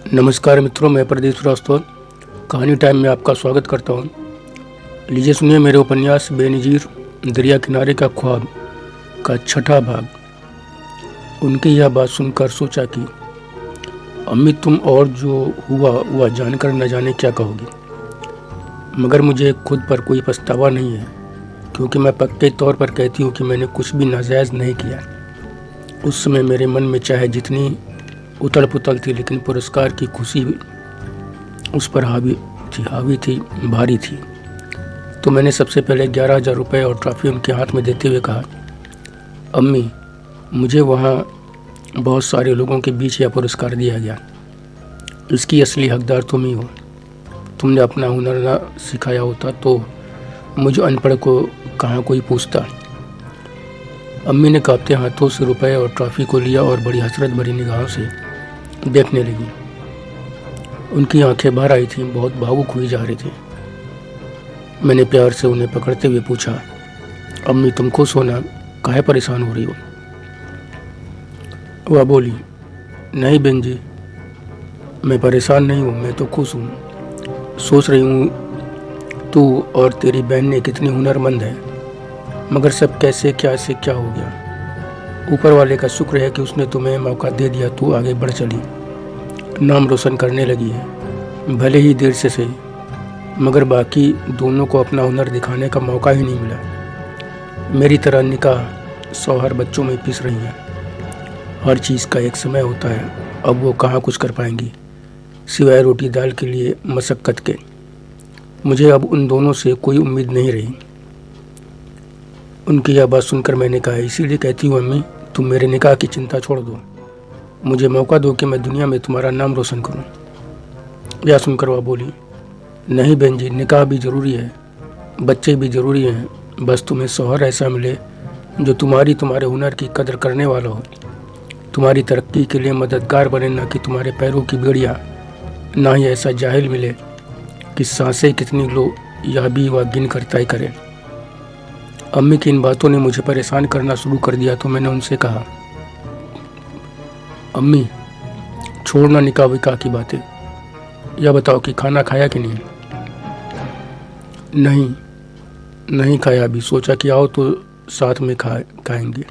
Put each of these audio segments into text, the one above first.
नमस्कार मित्रों, मैं प्रदीप श्रीवास्तव कहानी टाइम में आपका स्वागत करता हूँ। लीजिए सुनिए मेरे उपन्यास बेनज़ीर दरिया किनारे का ख्वाब का छठा भाग। उनकी यह बात सुनकर सोचा कि अम्मी तुम और जो हुआ वह जानकर न जाने क्या कहोगी, मगर मुझे खुद पर कोई पछतावा नहीं है, क्योंकि मैं पक्के तौर पर कहती हूँ कि मैंने कुछ भी नाजायज़ नहीं किया। उस समय मेरे मन में चाहे जितनी उथल पुथल थी, लेकिन पुरस्कार की खुशी उस पर हावी थी, भारी थी। तो मैंने सबसे पहले 11,000 रुपये और ट्रॉफी उनके हाथ में देते हुए कहा, अम्मी मुझे वहाँ बहुत सारे लोगों के बीच यह पुरस्कार दिया गया। इसकी असली हकदार तुम ही हो। तुमने अपना हुनर ना सिखाया होता तो मुझ अनपढ़ को कहाँ कोई पूछता। अम्मी ने कांपते हाथों से रुपए और ट्रॉफी को लिया और बड़ी हसरत भरी निगाहों से देखने लगी। उनकी आंखें बाहर आई थीं, बहुत भावुक हुई जा रही थी। मैंने प्यार से उन्हें पकड़ते हुए पूछा, अम्मी तुम खुश हो ना, काहे परेशान हो रही हो? वह बोली, नहीं बहन जी, मैं परेशान नहीं हूँ, मैं तो खुश हूँ। सोच रही हूँ तू और तेरी बहन ने कितनी हुनरमंद है, मगर सब कैसे क्या से क्या हो गया। ऊपर वाले का शुक्र है कि उसने तुम्हें मौका दे दिया, तू आगे बढ़ चली, नाम रोशन करने लगी है, भले ही देर से सही, मगर बाकी दोनों को अपना हुनर दिखाने का मौका ही नहीं मिला। मेरी तरह निकाह शौहर बच्चों में पिस रही है। हर चीज़ का एक समय होता है, अब वो कहाँ कुछ कर पाएंगी सिवाय रोटी दाल के लिए मशक्क़त के। मुझे अब उन दोनों से कोई उम्मीद नहीं रही। उनकी यह बात सुनकर मैंने कहा, इसीलिए कहती हूँ अम्मी तुम मेरे निकाह की चिंता छोड़ दो, मुझे मौका दो कि मैं दुनिया में तुम्हारा नाम रोशन करूं। यह सुनकर वह बोली, नहीं बहन जी, निकाह भी ज़रूरी है, बच्चे भी ज़रूरी हैं, बस तुम्हें शौहर ऐसा मिले जो तुम्हारे हुनर की कदर करने वाला हो, तुम्हारी तरक्की के लिए मददगार बने, ना कि तुम्हारे पैरों की बेड़ियाँ। ना ही ऐसा जाहिल मिले कि सांसें कितनी लो यह भी वह गिन कर तय करे। अम्मी की इन बातों ने मुझे परेशान करना शुरू कर दिया, तो मैंने उनसे कहा, अम्मी छोड़ना निकाह विकाह की बातें, यह बताओ कि खाना खाया कि नहीं? नहीं खाया अभी, सोचा कि आओ तो साथ में खाएंगे।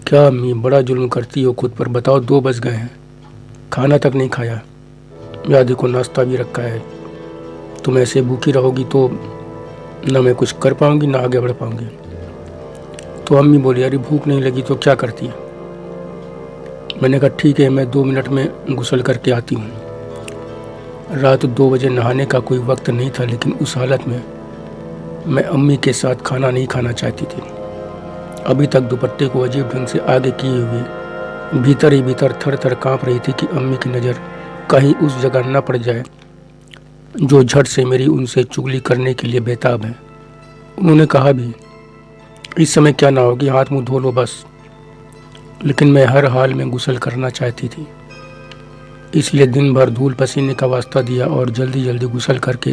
क्या अम्मी बड़ा जुल्म करती हो खुद पर, बताओ 2 बज गए हैं, खाना तक नहीं खाया। या देखो नाश्ता भी रखा है, तुम ऐसे भूखी रहोगी तो ना मैं कुछ कर पाऊंगी ना आगे बढ़ पाऊंगी। तो अम्मी बोली, अरे भूख नहीं लगी तो क्या करती है? मैंने कहा ठीक है, मैं 2 मिनट में गुसल करके आती हूँ। रात 2 बजे नहाने का कोई वक्त नहीं था, लेकिन उस हालत में मैं अम्मी के साथ खाना नहीं खाना चाहती थी। अभी तक दुपट्टे को अजीब ढंग से आगे किए हुए भीतर ही भीतर थर थर काँप रही थी कि अम्मी की नज़र कहीं उस जगह न पड़ जाए जो झट से मेरी उनसे चुगली करने के लिए बेताब है। उन्होंने कहा भी, इस समय क्या ना होगी, हाथ मुंह धो लो बस। लेकिन मैं हर हाल में गुस्ल करना चाहती थी, इसलिए दिन भर धूल पसीने का वास्ता दिया और जल्दी जल्दी गुस्ल करके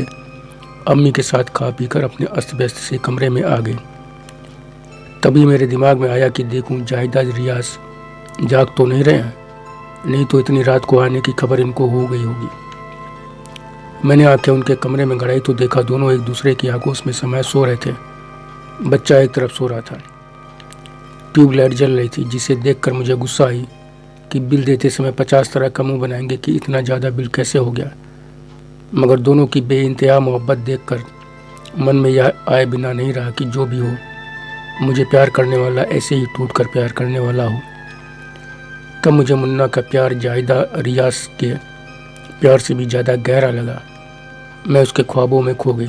अम्मी के साथ खा पी कर अपने अस्त व्यस्त से कमरे में आ गए। तभी मेरे दिमाग में आया कि देखूं जाहिदा रियाज जाग तो नहीं रहे हैं, नहीं तो इतनी रात को आने की खबर इनको हो गई होगी। मैंने आंखें उनके कमरे में गड़ाई तो देखा दोनों एक दूसरे की आगोश में समय सो रहे थे। बच्चा एक तरफ सो रहा था, ट्यूबलाइट जल रही थी, जिसे देखकर मुझे गुस्सा आई कि बिल देते समय 50 तरह का मुंह बनाएंगे कि इतना ज़्यादा बिल कैसे हो गया। मगर दोनों की बेइंतहा मोहब्बत देखकर मन में यह आए बिना नहीं रहा कि जो भी हो, मुझे प्यार करने वाला ऐसे ही टूट कर प्यार करने वाला हो। तब मुझे मुन्ना का प्यार जाहिदा रियाज के प्यार से भी ज़्यादा गहरा लगा। मैं उसके ख्वाबों में खो गई।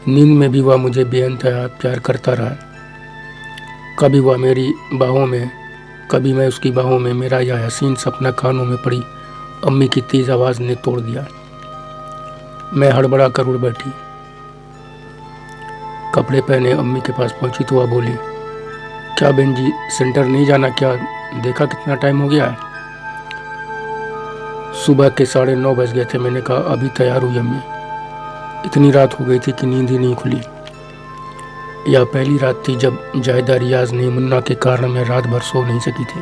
नींद में भी वह मुझे बेइंतहा प्यार करता रहा। कभी वह मेरी बाहों में, कभी मैं उसकी बाहों में। मेरा यह हसीन सपना कानों में पड़ी अम्मी की तेज़ आवाज़ ने तोड़ दिया। मैं हड़बड़ा कर उड़ बैठी, कपड़े पहने अम्मी के पास पहुंची तो वह बोली, क्या बहन जी सेंटर नहीं जाना क्या? देखा कितना टाइम हो गया है। सुबह के 9:30 बज गए थे। मैंने कहा अभी तैयार हुई अम्मी, इतनी रात हो गई थी कि नींद ही नहीं खुली। यह पहली रात थी जब जाहिदा रियाज ने मुन्ना के कारण मैं रात भर सो नहीं सकी थी।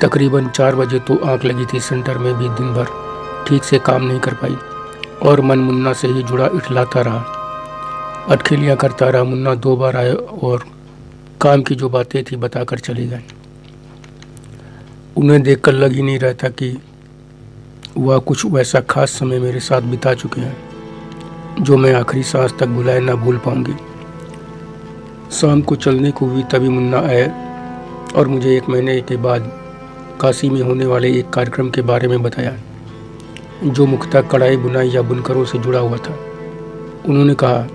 तकरीबन 4 बजे तो आंख लगी थी। सेंटर में भी दिन भर ठीक से काम नहीं कर पाई और मन मुन्ना से ही जुड़ा इठलाता रहा, अटखेलियाँ करता रहा। मुन्ना 2 बार आए और काम की जो बातें थी बताकर चले गए। उन्हें देखकर लग ही नहीं रहा था कि वह कुछ वैसा खास समय मेरे साथ बिता चुके हैं जो मैं आखिरी सांस तक भुलाए ना भूल पाऊंगी। शाम को चलने को हुई तभी मुन्ना आए और मुझे 1 महीने के बाद काशी में होने वाले एक कार्यक्रम के बारे में बताया जो मुख्यतः कढ़ाई बुनाई या बुनकरों से जुड़ा हुआ था। उन्होंने कहा,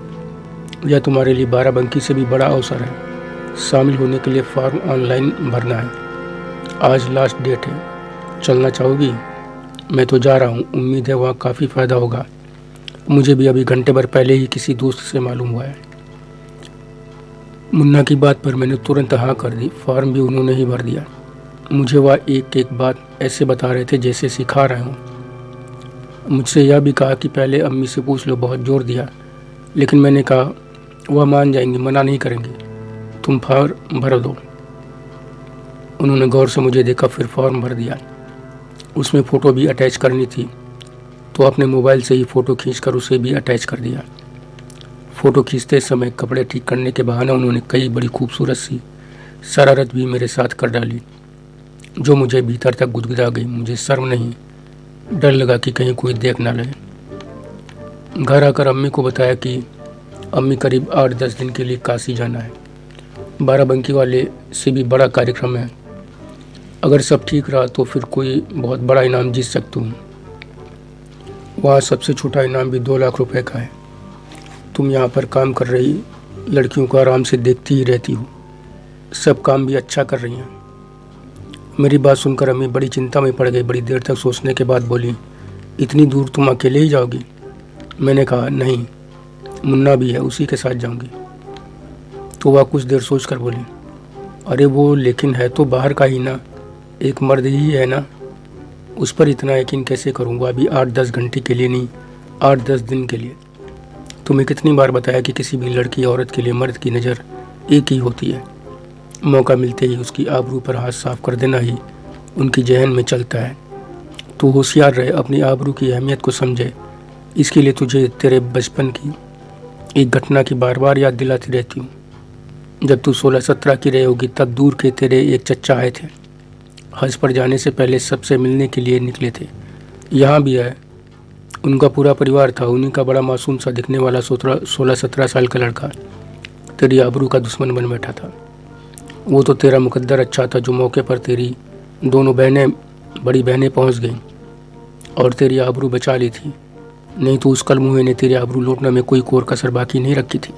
यह तुम्हारे लिए बाराबंकी से भी बड़ा अवसर है। शामिल होने के लिए फॉर्म ऑनलाइन भरना है। आज लास्ट डेट है। चलना चाहोगी? मैं तो जा रहा हूँ। उम्मीद है वहाँ काफ़ी फ़ायदा होगा। मुझे भी अभी घंटे भर पहले ही किसी दोस्त से मालूम हुआ है। मुन्ना की बात पर मैंने तुरंत हाँ कर दी। फॉर्म भी उन्होंने ही भर दिया। मुझे वह एक एक बात ऐसे बता रहे थे जैसे सिखा रहे हों। मुझसे यह भी कहा कि पहले अम्मी से पूछ लो, बहुत जोर दिया। लेकिन मैंने कहा वह मान जाएंगी, मना नहीं करेंगे, तुम फॉर्म भर दो। उन्होंने गौर से मुझे देखा, फिर फॉर्म भर दिया। उसमें फ़ोटो भी अटैच करनी थी तो अपने मोबाइल से ही फ़ोटो खींचकर उसे भी अटैच कर दिया। फ़ोटो खींचते समय कपड़े ठीक करने के बहाने उन्होंने कई बड़ी खूबसूरत सी शरारत भी मेरे साथ कर डाली जो मुझे भीतर तक गुदगुदा गई। मुझे शर्म नहीं, डर लगा कि कहीं कोई देख ना लगे। घर आकर अम्मी को बताया कि अम्मी करीब 8-10 दिन के लिए काशी जाना है। बाराबंकी वाले से भी बड़ा कार्यक्रम है। अगर सब ठीक रहा तो फिर कोई बहुत बड़ा इनाम जीत सकती हूँ। वहाँ सबसे छोटा इनाम भी 2 लाख रुपए का है। तुम यहाँ पर काम कर रही लड़कियों को आराम से देखती ही रहती हो, सब काम भी अच्छा कर रही हैं। मेरी बात सुनकर अम्मी बड़ी चिंता में पड़ गई। बड़ी देर तक सोचने के बाद बोली, इतनी दूर तुम अकेले ही जाओगी? मैंने कहा नहीं, मुन्ना भी है, उसी के साथ जाऊंगी। तो वह कुछ देर सोच कर बोली, अरे वो लेकिन है तो बाहर का ही ना, एक मर्द ही है ना, उस पर इतना यकीन कैसे करूँ? वह भी 8-10 घंटे के लिए नहीं, 8-10 दिन के लिए। तुम्हें कितनी बार बताया कि किसी भी लड़की औरत के लिए मर्द की नज़र एक ही होती है। मौका मिलते ही उसकी आबरू पर हाथ साफ कर देना ही उनकी जहन में चलता है। तो होशियार रहे, अपनी आबरू की अहमियत को समझे। इसके लिए तुझे तेरे बचपन की एक घटना की बार बार याद दिलाती रहती हूँ। जब तू 16-17 की रही होगी तब दूर के तेरे एक चचा आए थे। हज पर जाने से पहले सबसे मिलने के लिए निकले थे। यहाँ भी है, उनका पूरा परिवार था। उन्हीं का बड़ा मासूम सा दिखने वाला 16-17 साल का लड़का तेरी आबरू का दुश्मन बन बैठा था। वो तो तेरा मुकद्दर अच्छा था जो मौके पर तेरी दोनों बड़ी बहनें पहुंच गईं और तेरी आबरू बचा ली थी। नहीं तो उस कलमुहे ने तेरी आबरू लौटने में कोई कोर कसर बाकी नहीं रखी थी।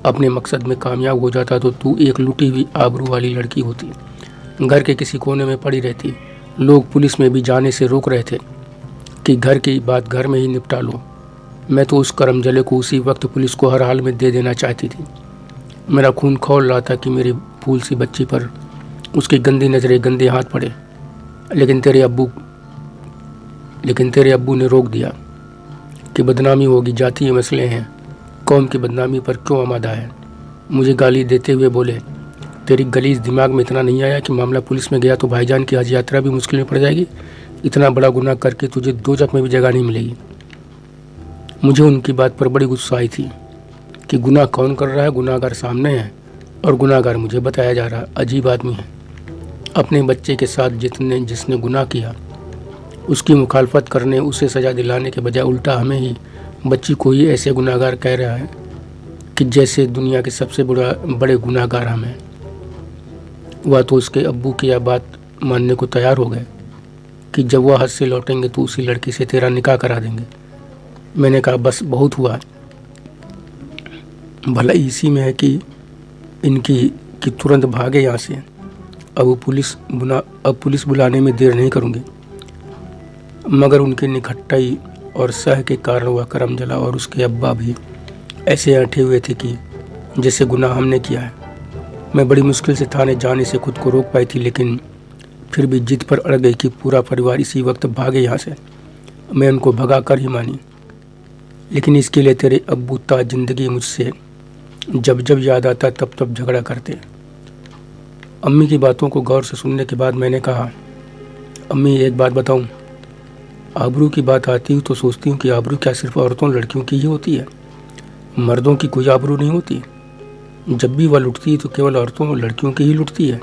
अपने मकसद में कामयाब हो जाता तो तू एक लुटी हुई आबरू वाली लड़की होती, घर के किसी कोने में पड़ी रहती। लोग पुलिस में भी जाने से रोक रहे थे कि घर की बात घर में ही निपटा लो। मैं तो उस करमजले को उसी वक्त पुलिस को हर हाल में दे देना चाहती थी। मेरा खून खौल रहा था कि मेरी फूल सी बच्ची पर उसकी गंदी नज़रें, गंदे हाथ पड़े। लेकिन तेरे अब्बू ने रोक दिया कि बदनामी होगी, जातीय मसले हैं, कौम की बदनामी पर क्यों आमादा है। मुझे गाली देते हुए बोले, तेरी गलीज दिमाग में इतना नहीं आया कि मामला पुलिस में गया तो भाईजान की हज यात्रा भी मुश्किल में पड़ जाएगी। इतना बड़ा गुनाह करके तुझे दोजख में भी जगह नहीं मिलेगी। मुझे उनकी बात पर बड़ी गुस्सा आई थी कि गुनाह कौन कर रहा है, गुनाहगार सामने है और गुनाहगार मुझे बताया जा रहा। अजीब आदमी है। अपने बच्चे के साथ जिसने गुनाह किया उसकी मुखालफत करने, उसे सज़ा दिलाने के बजाय उल्टा हमें ही, बच्ची को ही ऐसे गुनाहगार कह रहा है कि जैसे दुनिया के सबसे बड़े गुनाहगार हम हैं। वह तो उसके अब्बू की यह बात मानने को तैयार हो गए कि जब वह हज से लौटेंगे तो उसी लड़की से तेरा निकाह करा देंगे। मैंने कहा बस बहुत हुआ, भला इसी में है कि इनकी तुरंत भागे यहाँ से। अब पुलिस बुलाने में देर नहीं करूँगी। मगर उनकी निखट्टाई और सह के कारण वह करमजला और उसके अब्बा भी ऐसे अटे हुए थे कि जैसे गुनाह हमने किया है। मैं बड़ी मुश्किल से थाने जाने से खुद को रोक पाई थी, लेकिन फिर भी जिद पर अड़ गई कि पूरा परिवार इसी वक्त भागे यहाँ से। मैं उनको भगा कर ही मानी। लेकिन इसके लिए तेरे अब्बू ता जिंदगी मुझसे जब जब याद आता तब तब झगड़ा करते। अम्मी की बातों को गौर से सुनने के बाद मैंने कहा, अम्मी एक बात बताऊं, आबरू की बात आती है तो सोचती हूँ कि आबरू क्या सिर्फ औरतों लड़कियों की ही होती है? मर्दों की कोई आबरू नहीं होती? जब भी वह लुटती है तो केवल औरतों और लड़कियों की ही लुटती है।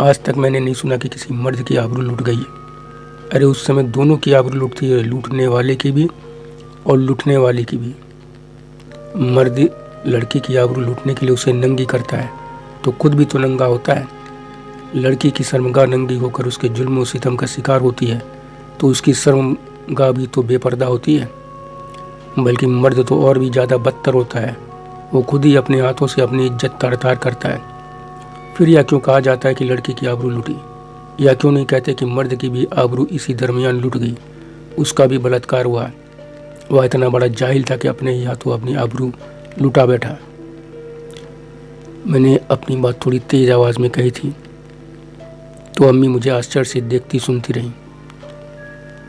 आज तक मैंने नहीं सुना कि किसी मर्द की आबरू लुट गई है। अरे उस समय दोनों की आबरू लुटती है, लूटने वाले की भी और लुटने वाले की भी। मर्द लड़की की आबरू लूटने के लिए उसे नंगी करता है तो खुद भी तो नंगा होता है। लड़की की शर्मगाह नंगी होकर उसके जुल्म और सितम का शिकार होती है तो उसकी शर्मगाह भी तो बेपर्दा होती है। बल्कि मर्द तो और भी ज़्यादा बदतर होता है, वो खुद ही अपने हाथों से अपनी इज्जत तार-तार करता है। फिर यह क्यों कहा जाता है कि लड़की की आबरू लूटी? या क्यों नहीं कहते कि मर्द की भी आबरू इसी दरमियान लूट गई, उसका भी बलात्कार हुआ? वह इतना बड़ा जाहिल था कि अपने ही हाथों अपनी आबरू लूटा बैठा। मैंने अपनी बात थोड़ी तेज आवाज़ में कही थी तो अम्मी मुझे आश्चर्य से देखती सुनती रही।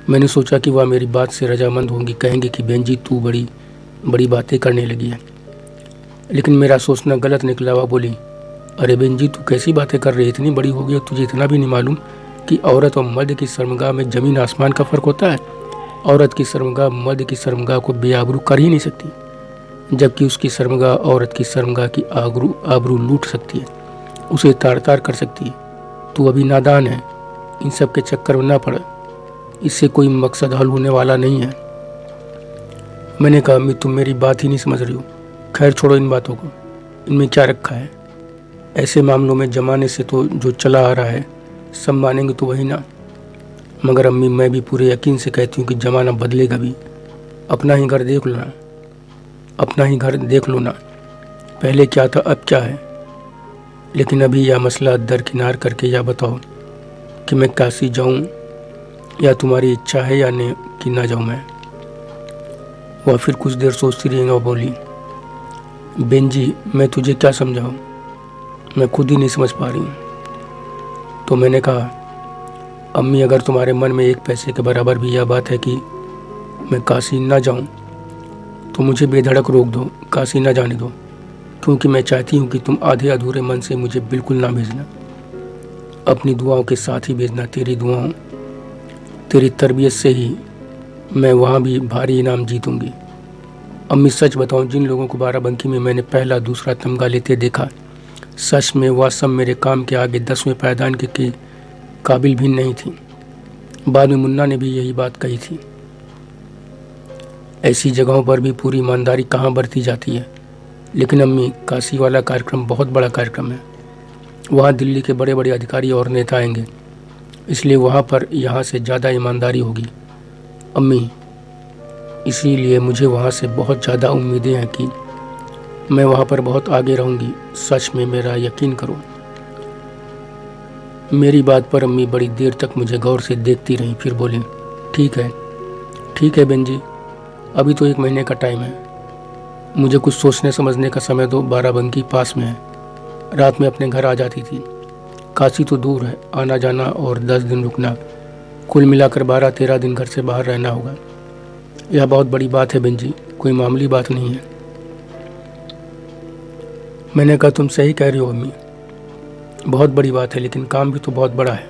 मैंने सोचा कि वह मेरी बात से रजामंद होंगी, कहेंगे कि बहन जी तू बड़ी बड़ी बातें करने लगी है। लेकिन मेरा सोचना गलत निकला। वह बोली, अरे बहन जी तू कैसी बातें कर रही है? इतनी बड़ी हो गई तुझे इतना भी नहीं मालूम कि औरत और मर्द की शर्मगाह में ज़मीन आसमान का फ़र्क होता है? औरत की शर्मगाह मर्द की शर्मगाह को बेआबरू कर ही नहीं सकती, जबकि उसकी शर्मगाह औरत की शर्मगाह की आबरू लूट सकती है, उसे तार तार कर सकती है। तू अभी नादान है, इन सब के चक्कर में ना पड़, इससे कोई मकसद हल होने वाला नहीं है। मैंने कहा, अम्मी तुम मेरी बात ही नहीं समझ रही हो। खैर छोड़ो इन बातों को, इनमें क्या रखा है? ऐसे मामलों में जमाने से तो जो चला आ रहा है सब मानेंगे तो वही ना। मगर अम्मी मैं भी पूरे यकीन से कहती हूँ कि ज़माना बदलेगा भी। अपना ही घर देख लो ना, अपना ही घर देख लो ना, पहले क्या था अब क्या है। लेकिन अभी यह मसला दरकिनार करके यह बताओ कि मैं काशी जाऊँ या तुम्हारी इच्छा है या नहीं कि ना जाऊँ मैं? वह फिर कुछ देर सोचती रही और बोली, बेन जी मैं तुझे क्या समझाऊँ, मैं खुद ही नहीं समझ पा रही हूँ। तो मैंने कहा, अम्मी अगर तुम्हारे मन में एक पैसे के बराबर भी यह बात है कि मैं काशी ना जाऊँ तो मुझे बेधड़क रोक दो, काशी ना जाने दो, क्योंकि मैं चाहती हूँ कि तुम आधे अधूरे मन से मुझे बिल्कुल ना भेजना। अपनी दुआओं के साथ ही भेजना। तेरी दुआओं, तेरी तरबियत से ही मैं वहाँ भी भारी इनाम जीतूँगी। अम्मी सच बताऊँ, जिन लोगों को बाराबंकी में मैंने पहला दूसरा तमगा लेते देखा, सच में वह सब मेरे काम के आगे 10वें पायदान के काबिल भी नहीं थी। बाद में मुन्ना ने भी यही बात कही थी। ऐसी जगहों पर भी पूरी ईमानदारी कहाँ बरती जाती है। लेकिन अम्मी, काशी वाला कार्यक्रम बहुत बड़ा कार्यक्रम है। वहाँ दिल्ली के बड़े बड़े अधिकारी और नेता आएंगे, इसलिए वहाँ पर यहाँ से ज़्यादा ईमानदारी होगी। अम्मी, इसीलिए मुझे वहाँ से बहुत ज़्यादा उम्मीदें हैं कि मैं वहाँ पर बहुत आगे रहूँगी। सच में मेरा यकीन करो। मेरी बात पर अम्मी बड़ी देर तक मुझे गौर से देखती रहीं, फिर बोली, ठीक है बहन जी, अभी तो 1 महीने का टाइम है, मुझे कुछ सोचने समझने का समय दो। बाराबंकी पास में है, रात में अपने घर आ जाती थी। काशी तो दूर है, आना जाना और 10 दिन रुकना, कुल मिलाकर 12-13 दिन घर से बाहर रहना होगा। यह बहुत बड़ी बात है बहन जी, कोई मामूली बात नहीं है। मैंने कहा, तुम सही कह रही हो अम्मी, बहुत बड़ी बात है, लेकिन काम भी तो बहुत बड़ा है।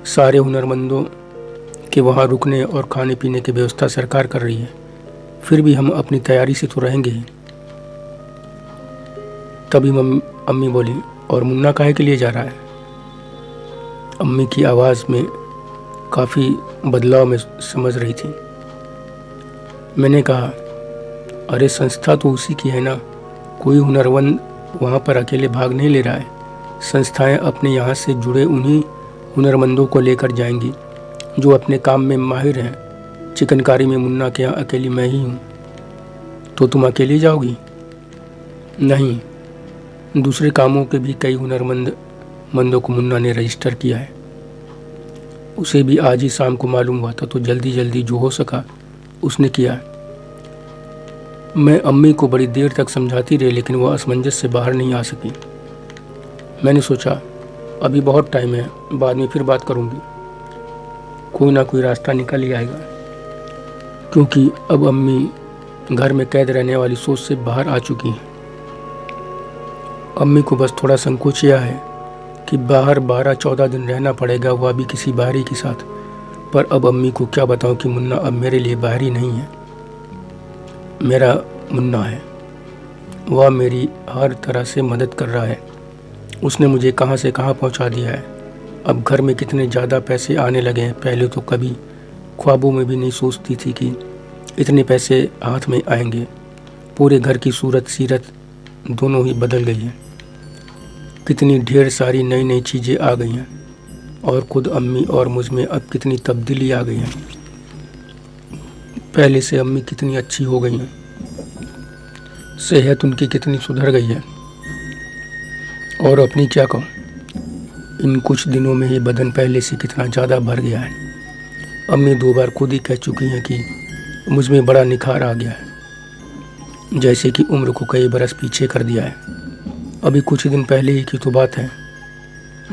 सारे हुनरमंदों के वहाँ रुकने और खाने पीने की व्यवस्था सरकार कर रही है, फिर भी हम अपनी तैयारी से तो रहेंगे ही। तभी अम्मी बोली, और मुन्ना काहे के लिए जा रहा है? अम्मी की आवाज़ में काफ़ी बदलाव में समझ रही थी। मैंने कहा, अरे संस्था तो उसी की है ना, कोई हुनरमंद वहाँ पर अकेले भाग नहीं ले रहा है। संस्थाएं अपने यहाँ से जुड़े उन्हीं हुनरमंदों को लेकर जाएंगी जो अपने काम में माहिर हैं। चिकनकारी में मुन्ना के यहाँ अकेली मैं ही हूँ। तो तुम अकेली जाओगी? नहीं, दूसरे कामों के भी कई हुनरमंदों को मुन्ना ने रजिस्टर किया है। उसे भी आज ही शाम को मालूम हुआ था, तो जल्दी जल्दी जो हो सका उसने किया। मैं अम्मी को बड़ी देर तक समझाती रही, लेकिन वह असमंजस से बाहर नहीं आ सकी। मैंने सोचा अभी बहुत टाइम है, बाद में फिर बात करूंगी, कोई ना कोई रास्ता निकल ही आएगा। क्योंकि अब अम्मी घर में कैद रहने वाली सोच से बाहर आ चुकी हैं। अम्मी को बस थोड़ा संकोच यह है कि बाहर 12-14 दिन रहना पड़ेगा, वह भी किसी बाहरी के साथ। पर अब अम्मी को क्या बताऊं कि मुन्ना अब मेरे लिए बाहरी नहीं है, मेरा मुन्ना है। वह मेरी हर तरह से मदद कर रहा है। उसने मुझे कहां से कहां पहुंचा दिया है। अब घर में कितने ज़्यादा पैसे आने लगे हैं। पहले तो कभी ख्वाबों में भी नहीं सोचती थी कि इतने पैसे हाथ में आएंगे। पूरे घर की सूरत सीरत दोनों ही बदल गई है। कितनी ढेर सारी नई नई चीज़ें आ गई हैं और खुद अम्मी और मुझ में अब कितनी तब्दीली आ गई है। पहले से अम्मी कितनी अच्छी हो गई हैं, सेहत उनकी कितनी सुधर गई है। और अपनी क्या कहूँ, इन कुछ दिनों में ही बदन पहले से कितना ज़्यादा भर गया है। अम्मी 2 बार खुद ही कह चुकी हैं कि मुझ में बड़ा निखार आ गया है, जैसे कि उम्र को कई बरस पीछे कर दिया है। अभी कुछ दिन पहले ही की तो बात है,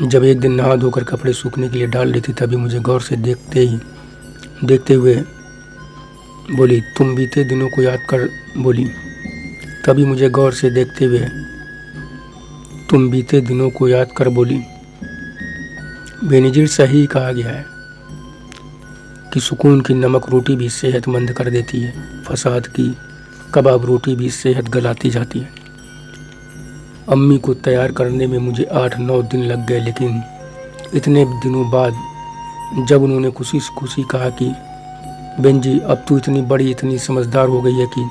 जब एक दिन नहा धोकर कपड़े सूखने के लिए डाल रही थी, तभी मुझे गौर से देखते हुए बोली, तुम बीते दिनों को याद कर। बोली तभी मुझे गौर से देखते हुए तुम बीते दिनों को याद कर बोली। बेनजीर सही कहा गया है कि सुकून की नमक रोटी भी सेहतमंद कर देती है, फसाद की कबाब रोटी भी सेहत गलाती जाती है। अम्मी को तैयार करने में मुझे 8-9 दिन लग गए, लेकिन इतने दिनों बाद जब उन्होंने खुशी कहा कि बहन जी अब तू इतनी बड़ी इतनी समझदार हो गई है कि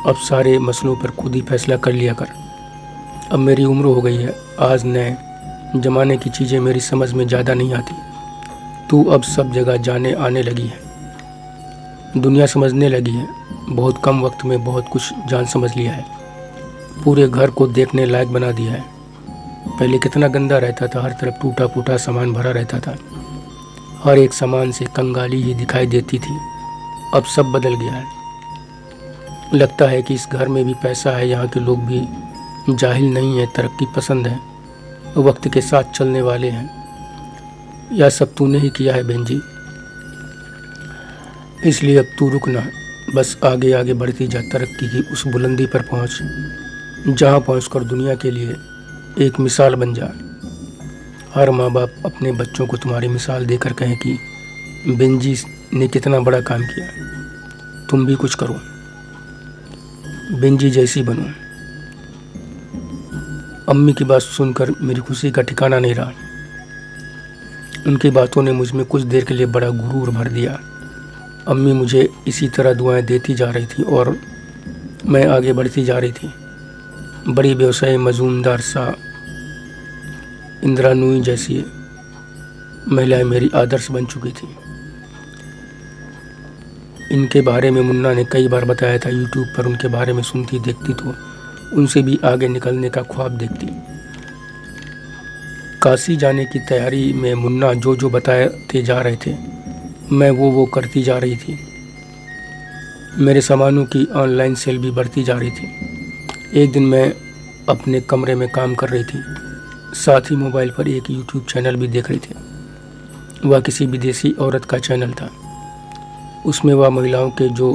अब सारे मसलों पर खुद ही फैसला कर लिया कर। अब मेरी उम्र हो गई है, आज नए ज़माने की चीज़ें मेरी समझ में ज़्यादा नहीं आती। तू अब सब जगह जाने आने लगी है, दुनिया समझने लगी है। बहुत कम वक्त में बहुत कुछ जान समझ लिया है। पूरे घर को देखने लायक बना दिया है। पहले कितना गंदा रहता था, हर तरफ टूटा फूटा सामान भरा रहता था, हर एक सामान से कंगाली ही दिखाई देती थी। अब सब बदल गया है। लगता है कि इस घर में भी पैसा है, यहाँ के लोग भी जाहिल नहीं है, तरक्की पसंद है, वक्त के साथ चलने वाले हैं। यह सब तूने ही किया है बहन जी, इसलिए अब तू रुकना, बस आगे आगे बढ़ती जा, तरक्की की उस बुलंदी पर पहुँच जहाँ पहुँचकर दुनिया के लिए एक मिसाल बन जा। हर माँ बाप अपने बच्चों को तुम्हारी मिसाल देकर कहें कि बहन जी ने कितना बड़ा काम किया, तुम भी कुछ करो, बहन जी जैसी बनो। अम्मी की बात सुनकर मेरी खुशी का ठिकाना नहीं रहा। उनकी बातों ने मुझ में कुछ देर के लिए बड़ा गुरूर भर दिया। अम्मी मुझे इसी तरह दुआएं देती जा रही थी और मैं आगे बढ़ती जा रही थी। बड़ी व्यवसायी मजूमदार सा इंदिरा नूई जैसी महिलाएं मेरी आदर्श बन चुकी थी। इनके बारे में मुन्ना ने कई बार बताया था। यूट्यूब पर उनके बारे में सुनती देखती तो उनसे भी आगे निकलने का ख्वाब देखती। काशी जाने की तैयारी में मुन्ना जो बताते जा रहे थे, मैं वो करती जा रही थी। मेरे सामानों की ऑनलाइन सेल भी बढ़ती जा रही थी। एक दिन मैं अपने कमरे में काम कर रही थी, साथ ही मोबाइल पर एक यूट्यूब चैनल भी देख रही थी। वह किसी विदेशी औरत का चैनल था। उसमें वह महिलाओं के जो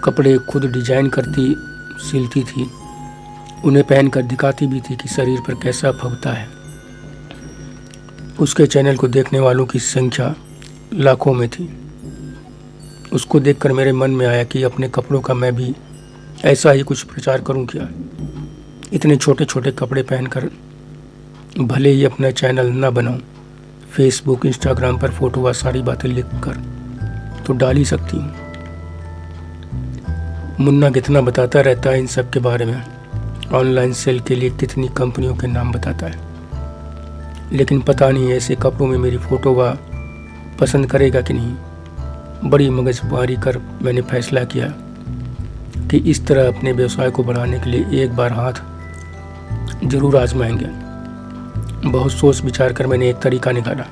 कपड़े खुद डिजाइन करती सिलती थी, उन्हें पहनकर दिखाती भी थी कि शरीर पर कैसा फबता है। उसके चैनल को देखने वालों की संख्या लाखों में थी। उसको देखकर मेरे मन में आया कि अपने कपड़ों का मैं भी ऐसा ही कुछ प्रचार करूं क्या। इतने छोटे छोटे कपड़े पहनकर भले ही अपना चैनल ना बनाऊं, फेसबुक इंस्टाग्राम पर फोटो व सारी बातें लिख कर तो डाल ही सकती हूँ। मुन्ना कितना बताता रहता है इन सब के बारे में, ऑनलाइन सेल के लिए कितनी कंपनियों के नाम बताता है, लेकिन पता नहीं ऐसे कपड़ों में मेरी फोटो वह पसंद करेगा कि नहीं। बड़ी मगजमारी कर मैंने फैसला किया कि इस तरह अपने व्यवसाय को बढ़ाने के लिए एक बार हाथ जरूर आजमाएंगे। बहुत सोच विचार कर मैंने एक तरीका निकाला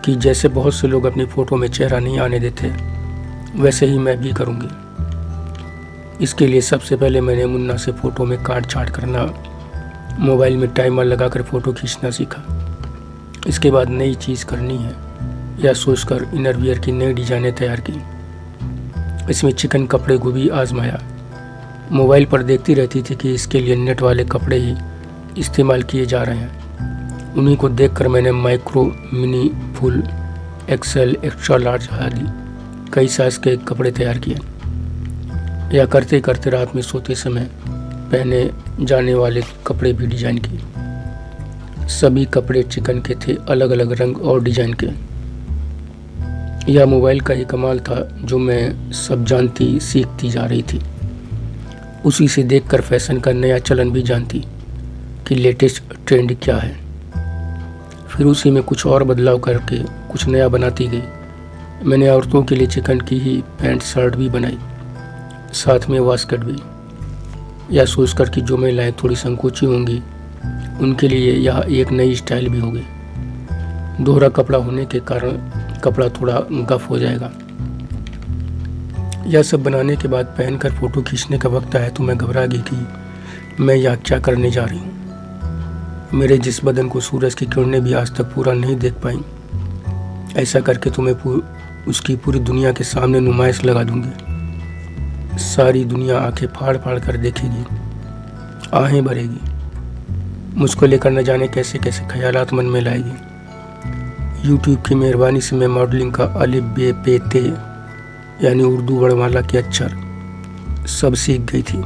कि जैसे बहुत से लोग अपनी फ़ोटो में चेहरा नहीं आने देते, वैसे ही मैं भी करूँगी। इसके लिए सबसे पहले मैंने मुन्ना से फ़ोटो में काट छाँट करना, मोबाइल में टाइमर लगाकर फ़ोटो खींचना सीखा। इसके बाद नई चीज़ करनी है या सोचकर इनरवियर की नई डिजाइनें तैयार की। इसमें चिकन कपड़े को भी आजमाया। मोबाइल पर देखती रहती थी कि इसके लिए नेट वाले कपड़े ही इस्तेमाल किए जा रहे हैं। उन्हीं को देखकर मैंने micro, mini, full, XL, extra large आदि कई साइज के कपड़े तैयार किए। या करते करते रात में सोते समय पहने जाने वाले कपड़े भी डिजाइन किए। सभी कपड़े चिकन के थे, अलग अलग रंग और डिजाइन के। यह मोबाइल का ही कमाल था जो मैं सब जानती सीखती जा रही थी। उसी से देखकर फैशन का नया चलन भी जानती कि लेटेस्ट ट्रेंड क्या है। फिर उसी में कुछ और बदलाव करके कुछ नया बनाती गई। मैंने औरतों के लिए चिकन की ही पैंट शर्ट भी बनाई, साथ में वास्कट भी। यह सोचकर कि जो महिलाएं थोड़ी संकोची होंगी उनके लिए यह एक नई स्टाइल भी होगी। दोहरा कपड़ा होने के कारण कपड़ा थोड़ा गफ हो जाएगा। यह सब बनाने के बाद पहनकर फोटो खींचने का वक्त आया तो मैं घबरा गई कि मैं यह क्या करने जा रही हूँ। मेरे जिस बदन को सूरज की किरणें भी आज तक पूरा नहीं देख पाई, ऐसा करके तो मैं उसकी पूरी दुनिया के सामने नुमाइश लगा दूंगी। सारी दुनिया आंखें फाड़ फाड़ कर देखेगी, आहें भरेगी, मुझको लेकर न जाने कैसे कैसे ख्यालात मन में लाएगी। यूट्यूब की मेहरबानी से मैं मॉडलिंग का अलिफ बे पे ते यानी उर्दू वर्णमाला के अक्षर सब सीख गई थी।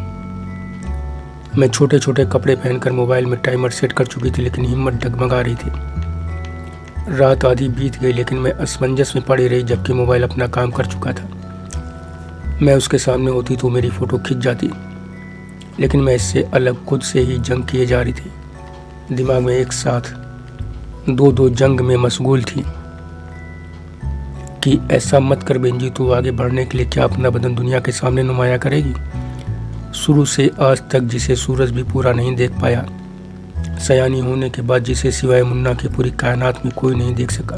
मैं छोटे छोटे कपड़े पहनकर मोबाइल में टाइमर सेट कर चुकी थी, लेकिन हिम्मत डगमगा रही थी। रात आधी बीत गई लेकिन मैं असमंजस में पड़ी रही, जबकि मोबाइल अपना काम कर चुका था। मैं उसके सामने होती तो मेरी फ़ोटो खिंच जाती, लेकिन मैं इससे अलग खुद से ही जंग किए जा रही थी। दिमाग में एक साथ दो जंग में मशगूल थी कि ऐसा मत कर बेंजी, तू आगे बढ़ने के लिए क्या अपना बदन दुनिया के सामने नुमाया करेगी। शुरू से आज तक जिसे सूरज भी पूरा नहीं देख पाया, सयानी होने के बाद जिसे सिवाय मुन्ना के पूरी कायनात में कोई नहीं देख सका।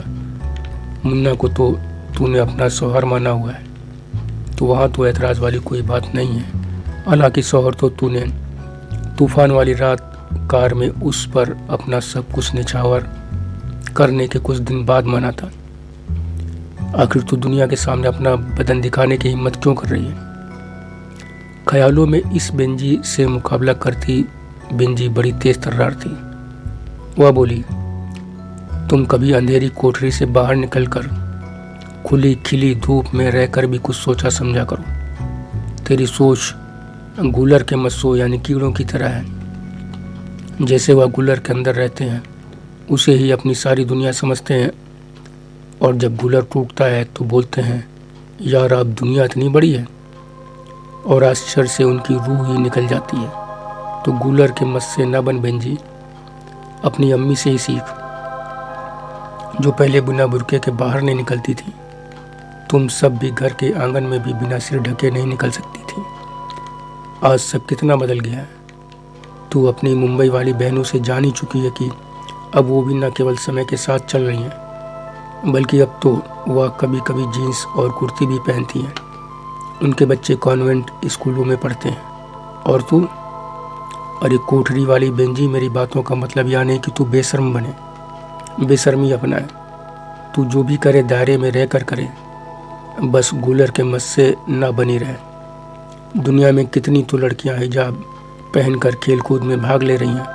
मुन्ना को तो तूने अपना शौहर माना हुआ है, तो वहाँ तो ऐतराज़ वाली कोई बात नहीं है। हालांकि शौहर तो तूने तूफान वाली रात कार में उस पर अपना सब कुछ निछावर करने के कुछ दिन बाद माना था। आखिर तू दुनिया के सामने अपना बदन दिखाने की हिम्मत क्यों कर रही है। ख्यालों में इस बेंजी से मुकाबला करती बेंजी बड़ी तेज तर्रार थी। वह बोली, तुम कभी अंधेरी कोठरी से बाहर निकलकर खुली खिली धूप में रहकर भी कुछ सोचा समझा करो। तेरी सोच गूलर के मस्सो यानी कीड़ों की तरह है। जैसे वह गूलर के अंदर रहते हैं उसे ही अपनी सारी दुनिया समझते हैं, और जब गूलर टूटता है तो बोलते हैं, यार अब दुनिया इतनी बड़ी है, और आश्चर्य से उनकी रूह ही निकल जाती है। तो गूलर के मस्से न बन बेंजी, अपनी अम्मी से ही सीख, जो पहले बिना बुर्के के बाहर नहीं निकलती थी। तुम सब भी घर के आंगन में भी बिना सिर ढके नहीं निकल सकती थी। आज सब कितना बदल गया है। तू अपनी मुंबई वाली बहनों से जान ही चुकी है कि अब वो भी न केवल समय के साथ चल रही हैं, बल्कि अब तो वह कभी कभी जीन्स और कुर्ती भी पहनती हैं। उनके बच्चे कॉन्वेंट स्कूलों में पढ़ते हैं, और तू, अरे कोठरी वाली बेंजी, मेरी बातों का मतलब यह नहीं कि तू बेशर्म बने, बेशर्मी अपनाए। तू जो भी करे दायरे में रह कर करे, बस गूलर के मस्से न बनी रहे। दुनिया में कितनी तो लड़कियां हिजाब पहनकर खेल कूद में भाग ले रही हैं,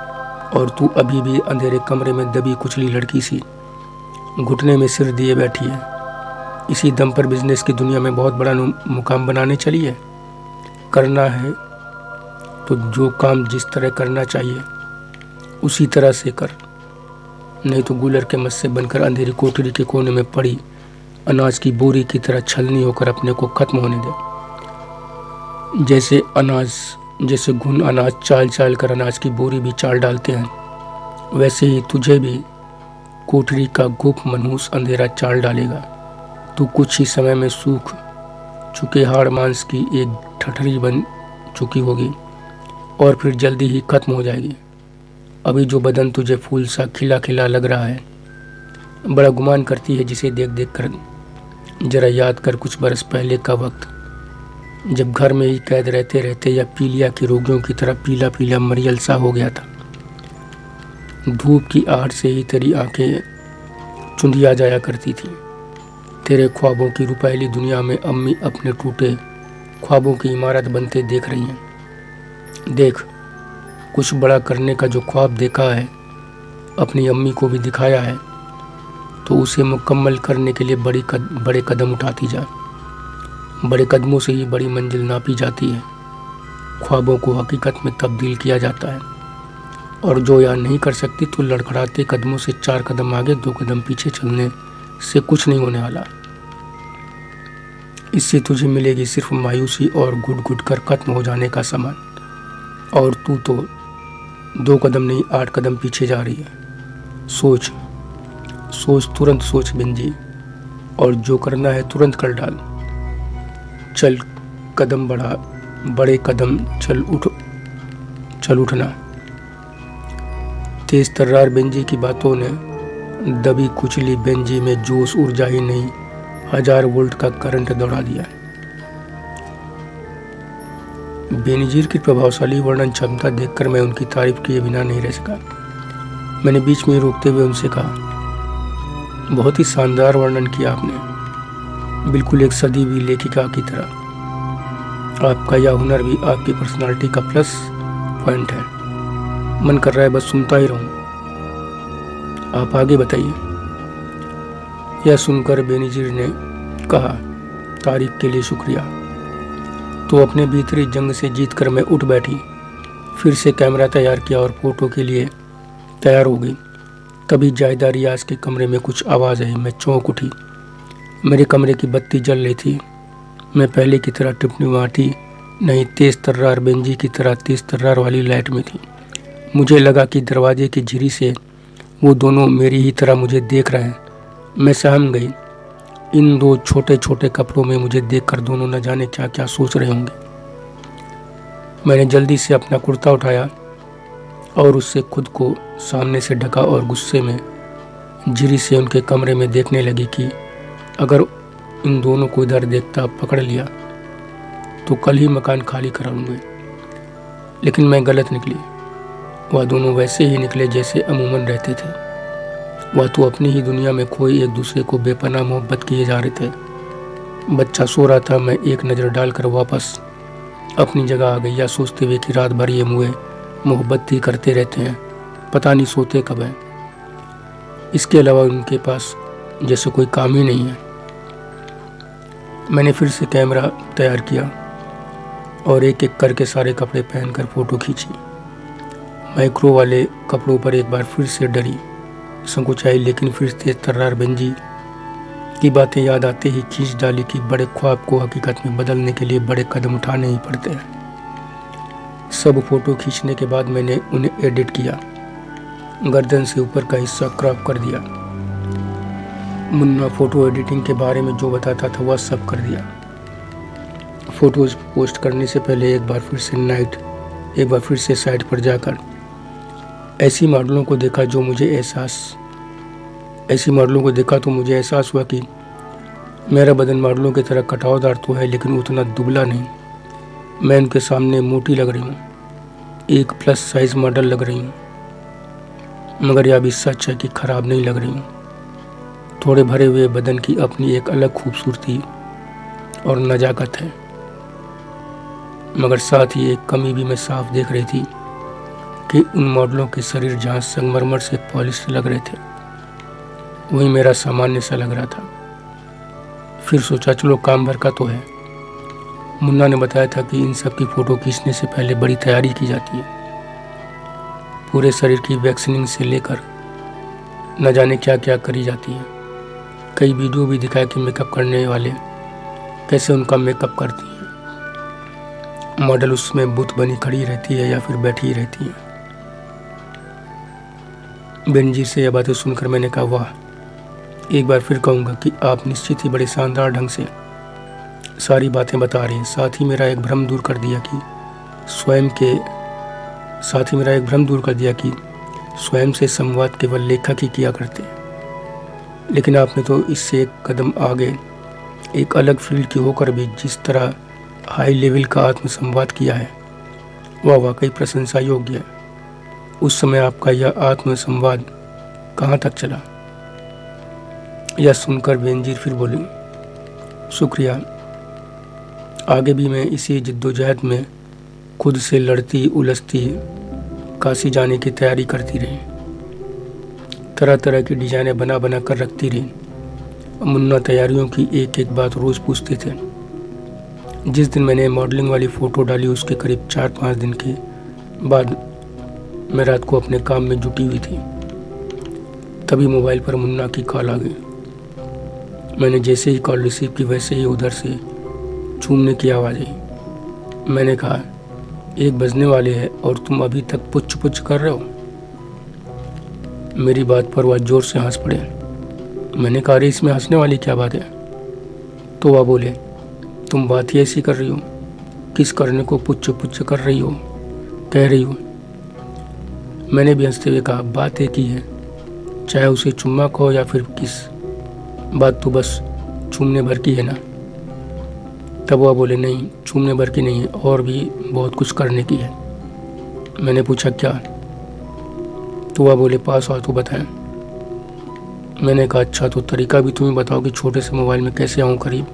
और तू अभी भी अंधेरे कमरे में दबी कुचली लड़की सी घुटने में सिर दिए बैठी है। इसी दम पर बिजनेस की दुनिया में बहुत बड़ा मुकाम बनाने चली है। करना है तो जो काम जिस तरह करना चाहिए उसी तरह से कर, नहीं तो गूलर के मस्से बनकर अंधेरी कोठरी के कोने में पड़ी अनाज की बोरी की तरह छलनी होकर अपने को खत्म होने दे। जैसे घुन अनाज चाल चाल कर अनाज की बोरी भी चाल डालते हैं, वैसे ही तुझे भी कोठरी का गुप मनहूस अंधेरा चाल डालेगा। तू कुछ ही समय में सूख चुके हाड़ मांस की एक ठठरी बन चुकी होगी, और फिर जल्दी ही खत्म हो जाएगी। अभी जो बदन तुझे फूल सा खिला खिला लग रहा है, बड़ा गुमान करती है जिसे देख देख कर। जरा याद कर कुछ बरस पहले का वक्त, जब घर में ही कैद रहते रहते या पीलिया के रोगियों की तरह पीला पीला मरियल सा हो गया था। धूप की आहट से ही तेरी आंखें चुंधिया जाया करती थी। तेरे ख्वाबों की रुपैली दुनिया में अम्मी अपने टूटे ख्वाबों की इमारत बनते देख रही हैं। देख, कुछ बड़ा करने का जो ख्वाब देखा है अपनी अम्मी को भी दिखाया है, तो उसे मुकम्मल करने के लिए बड़े कदम उठाती जा। बड़े कदमों से ही बड़ी मंजिल नापी जाती है। ख्वाबों को हकीकत में तब्दील किया जाता है। और जो याद नहीं कर सकती तो लड़खड़ाते कदमों से 4 कदम आगे 2 कदम पीछे चलने से कुछ नहीं होने वाला। इससे तुझे मिलेगी सिर्फ मायूसी और घुट घुट कर खत्म हो जाने का सामान। और तू तो 2 कदम नहीं 8 कदम पीछे जा रही है। सोच सोच, तुरंत सोच बेंजी, और जो करना है तुरंत कर डाल। चल कदम बढ़ा, बड़े कदम चल उठना। तेज तर्रार बेंजी की बातों ने दबी कुचली बेंजी में जोश ऊर्जा ही नहीं 1000 वोल्ट का करंट दौड़ा दिया। बेनजीर की प्रभावशाली वर्णन क्षमता देखकर मैं उनकी तारीफ किए बिना नहीं रह सका। मैंने बीच में रोकते हुए उनसे कहा, बहुत ही शानदार वर्णन किया आपने, बिल्कुल एक सदी हुई लेखिका की तरह। आपका यह हुनर भी आपकी पर्सनालिटी का प्लस पॉइंट है। मन कर रहा है बस सुनता ही रहूं। आप आगे बताइए। यह सुनकर बेनजीर ने कहा, तारीफ के लिए शुक्रिया। तो अपने भीतरी जंग से जीतकर मैं उठ बैठी, फिर से कैमरा तैयार किया और फोटो के लिए तैयार हो गई। तभी जायदा रियाज के कमरे में कुछ आवाज़ आई। मैं चौंक उठी। मेरे कमरे की बत्ती जल रही थी। मैं पहले की तरह टिपटिपाती नहीं, तेज तर्रार बेंजी की तरह तेज तर्रार वाली लाइट में थी। मुझे लगा कि दरवाजे की झिरी से वो दोनों मेरी ही तरह मुझे देख रहे हैं। मैं सहम गई। इन 2 छोटे छोटे कपड़ों में मुझे देखकर दोनों न जाने क्या क्या सोच रहे होंगे। मैंने जल्दी से अपना कुर्ता उठाया और उससे खुद को सामने से ढका और गुस्से में झिरी से उनके कमरे में देखने लगी कि अगर इन दोनों को इधर देखता पकड़ लिया तो कल ही मकान खाली कराऊंगी। लेकिन मैं गलत निकली। वह दोनों वैसे ही निकले जैसे अमूमन रहते थे। वह तो अपनी ही दुनिया में खोए एक दूसरे को बेपनाह मोहब्बत किए जा रहे थे। बच्चा सो रहा था। मैं एक नज़र डालकर वापस अपनी जगह आ गई, या सोचते हुए कि रात भर ये मुए मोहब्बत ही करते रहते हैं, पता नहीं सोते कब हैं। इसके अलावा उनके पास जैसे कोई काम ही नहीं है। मैंने फिर से कैमरा तैयार किया और एक एक करके सारे कपड़े पहनकर फ़ोटो खींची। माइक्रो वाले कपड़ों पर एक बार फिर से डरी, संकुचाई, लेकिन फिर तेज तर्रार बेंजी की बातें याद आते ही खींच डाली कि बड़े ख्वाब को हकीकत में बदलने के लिए बड़े कदम उठाने ही पड़ते हैं। सब फोटो खींचने के बाद मैंने उन्हें एडिट किया। गर्दन से ऊपर का हिस्सा क्रॉप कर दिया। मुन्ना फोटो एडिटिंग के बारे में जो बताता था वह सब कर दिया। फोटोज पोस्ट करने से पहले एक बार फिर से साइट पर जाकर ऐसी मॉडलों को देखा तो मुझे एहसास हुआ कि मेरा बदन मॉडलों की तरह कटावदार तो है, लेकिन उतना दुबला नहीं। मैं उनके सामने मोटी लग रही हूँ, एक प्लस साइज मॉडल लग रही हूँ, मगर यह भी सच है कि खराब नहीं लग रही हूँ। थोड़े भरे हुए बदन की अपनी एक अलग खूबसूरती और नजाकत है, मगर साथ ही एक कमी भी मैं साफ देख रही थी कि उन मॉडलों के शरीर जहाँ संगमरमर से पॉलिश लग रहे थे, वही मेरा सामान्य सा लग रहा था। फिर सोचा चलो काम भर का तो है। मुन्ना ने बताया था कि इन सब की फ़ोटो खींचने से पहले बड़ी तैयारी की जाती है। पूरे शरीर की वैक्सीनिंग से लेकर न जाने क्या क्या करी जाती है। कई वीडियो भी दिखाया कि मेकअप करने वाले कैसे उनका मेकअप करती हैं। मॉडल उसमें बुत बनी खड़ी रहती है या फिर बैठी ही रहती है। बेनजीर से यह बातें सुनकर मैंने कहा, वाह, एक बार फिर कहूँगा कि आप निश्चित ही बड़े शानदार ढंग से सारी बातें बता रही हैं। साथ ही मेरा एक भ्रम दूर कर दिया कि स्वयं से संवाद केवल लेखक ही किया करते हैं। लेकिन आपने तो इससे एक कदम आगे एक अलग फील्ड की होकर भी जिस तरह हाई लेवल का आत्मसंवाद किया है, वह वाकई प्रशंसा योग्य है। उस समय आपका यह आत्मसंवाद कहाँ तक चला? यह सुनकर बेनजीर फिर बोली, शुक्रिया। आगे भी मैं इसी जिद्दोजहद में खुद से लड़ती उलझती काशी जाने की तैयारी करती रही। तरह तरह की डिजाइनें बना बना कर रखती रही। मुन्ना तैयारियों की एक एक बात रोज़ पूछते थे। जिस दिन मैंने मॉडलिंग वाली फ़ोटो डाली उसके करीब 4-5 दिन के बाद मैं रात को अपने काम में जुटी हुई थी, तभी मोबाइल पर मुन्ना की कॉल आ गई। मैंने जैसे ही कॉल रिसीव की वैसे ही उधर से चूमने की आवाज़ आई। मैंने कहा, 1 बजने वाले हैं और तुम अभी तक पुछ पुछ कर रहे हो। मेरी बात पर वह जोर से हंस पड़े। मैंने कहा, अरे इसमें हंसने वाली क्या बात है। तो वह बोले, तुम बात ही ऐसी कर रही हो, किस करने को पुछ पुछ कर रही हो, कह रही हो। मैंने भी हंसते हुए कहा, बात एक ही है, चाहे उसे चुम्मा कहो या फिर किस, बात तो बस चूमने भर की है ना। तब वह बोले, नहीं चूमने भर की नहीं है, और भी बहुत कुछ करने की है। मैंने पूछा, क्या? तो वह बोले, पास आओ तो बताएं। मैंने कहा, अच्छा तो तरीका भी तुम्हें बताओ कि छोटे से मोबाइल में कैसे आऊँ करीब।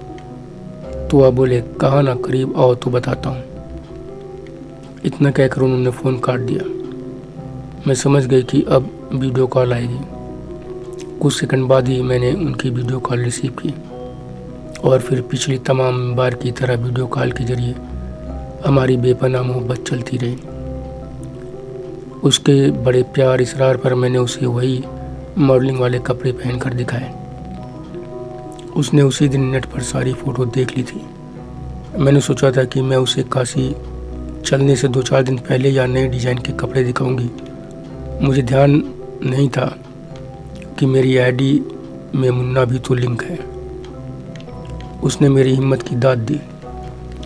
तो वह बोले, कहा ना करीब आओ तो बताता हूँ। इतना कहकर उन्होंने फ़ोन काट दिया। मैं समझ गई कि अब वीडियो कॉल आएगी। कुछ सेकंड बाद ही मैंने उनकी वीडियो कॉल रिसीव की और फिर पिछली तमाम बार की तरह वीडियो कॉल के जरिए हमारी बेपनाह मोहब्बत चलती रही। उसके बड़े प्यार इसरार पर मैंने उसे वही मॉडलिंग वाले कपड़े पहन कर दिखाए। उसने उसी दिन नेट पर सारी फ़ोटो देख ली थी। मैंने सोचा था कि मैं उसे काशी चलने से 2-4 दिन पहले या नए डिज़ाइन के कपड़े दिखाऊंगी। मुझे ध्यान नहीं था कि मेरी आईडी में मुन्ना भी तो लिंक है। उसने मेरी हिम्मत की दाद दी,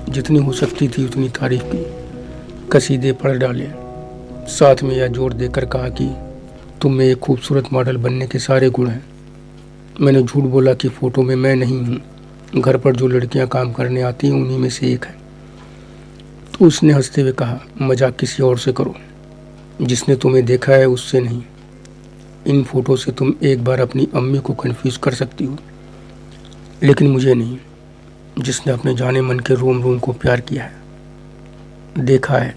जितनी हो सकती थी उतनी तारीफ की, कसीदे पढ़ डाले, साथ में यह जोर देकर कहा कि तुम में एक खूबसूरत मॉडल बनने के सारे गुण हैं। मैंने झूठ बोला कि फ़ोटो में मैं नहीं हूँ, घर पर जो लड़कियाँ काम करने आती हैं उन्हीं में से एक है। तो उसने हंसते हुए कहा, मजाक किसी और से करो, जिसने तुम्हें देखा है उससे नहीं। इन फ़ोटो से तुम एक बार अपनी अम्मी को कन्फ्यूज़ कर सकती हो, लेकिन मुझे नहीं, जिसने अपने जाने मन के रोम रोम को प्यार किया है, देखा है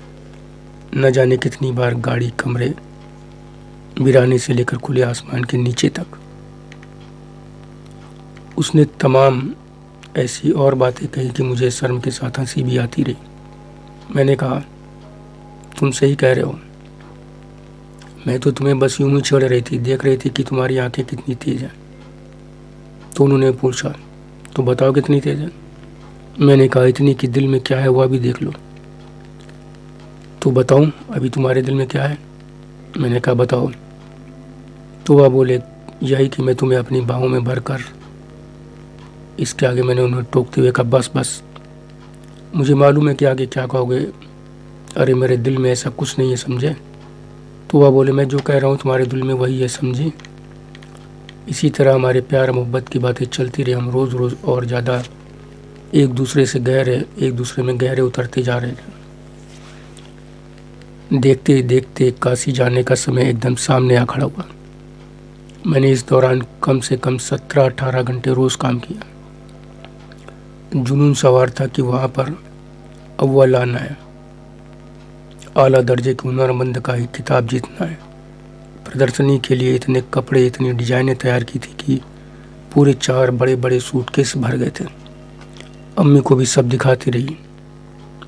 न जाने कितनी बार गाड़ी, कमरे, वीराने से लेकर खुले आसमान के नीचे तक। उसने तमाम ऐसी और बातें कही कि मुझे शर्म के साथ हंसी भी आती रही। मैंने कहा, तुम सही कह रहे हो, मैं तो तुम्हें बस यूं ही छेड़ रही थी, देख रही थी कि तुम्हारी आंखें कितनी तेज हैं। तो उन्होंने पूछा, तो बताओ कितनी तेज है। मैंने कहा, इतनी कि दिल में क्या है वह भी देख लो। तो बताऊं अभी तुम्हारे दिल में क्या है। मैंने कहा, बताओ। तो वह बोले, यही कि मैं तुम्हें अपनी बाहों में भर कर। इसके आगे मैंने उन्हें टोकते हुए कहा, बस बस, मुझे मालूम है कि आगे क्या कहोगे। अरे मेरे दिल में ऐसा कुछ नहीं है, समझे। तो वह बोले, मैं जो कह रहा हूँ तुम्हारे दिल में वही है, समझी। इसी तरह हमारे प्यार मोहब्बत की बातें चलती रही। हम रोज़ रोज़ और ज़्यादा एक दूसरे में गहरे उतरते जा रहे थे। देखते देखते काशी जाने का समय एकदम सामने आ खड़ा हुआ। मैंने इस दौरान कम से कम 17-18 घंटे रोज़ काम किया। जुनून सवार था कि वहाँ पर अव्वल आना है, आला दर्जे के हुनरमंद का ही खिताब जीतना है। प्रदर्शनी के लिए इतने कपड़े, इतनी डिजाइनें तैयार की थी कि पूरे 4 बड़े बड़े सूटकेस भर गए थे। अम्मी को भी सब दिखाती रही,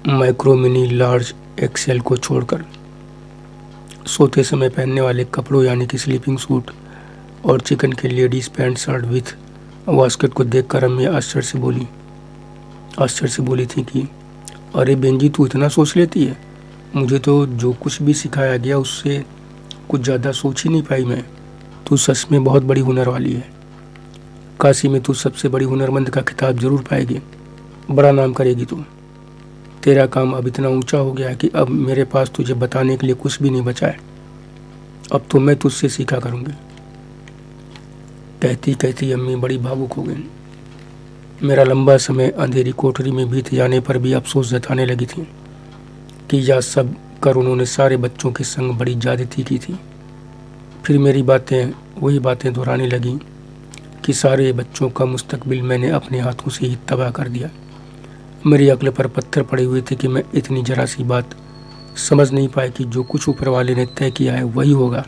माइक्रो, मिनी, लार्ज, एक्सेल को छोड़कर। सोते समय पहनने वाले कपड़ों यानी कि स्लीपिंग सूट और चिकन के लेडीज़ पैंट शर्ट विथ वास्केट को देखकर अम्मी आश्चर्य से बोली थी कि अरे बेंजी, तू इतना सोच लेती है। मुझे तो जो कुछ भी सिखाया गया उससे कुछ ज़्यादा सोच ही नहीं पाई मैं। तू सच में बहुत बड़ी हुनर वाली है। काशी में तू सबसे बड़ी हुनरमंद का खिताब जरूर पाएगी, बड़ा नाम करेगी तू। तेरा काम अब इतना ऊंचा हो गया है कि अब मेरे पास तुझे बताने के लिए कुछ भी नहीं बचा है। अब तो मैं तुझसे सीखा करूँगी। कहती कहती अम्मी बड़ी भावुक हो गई। मेरा लंबा समय अंधेरी कोठरी में बीत जाने पर भी अफसोस जताने लगी थी कि यह सब कर उन्होंने सारे बच्चों के संग बड़ी ज्यादती की थी। फिर मेरी वही बातें दोहराने लगी कि सारे बच्चों का मुस्तकबिल मैंने अपने हाथों से ही तबाह कर दिया। मेरी अक्ल पर पत्थर पड़े हुए थे कि मैं इतनी जरा सी बात समझ नहीं पाई कि जो कुछ ऊपर वाले ने तय किया है वही होगा।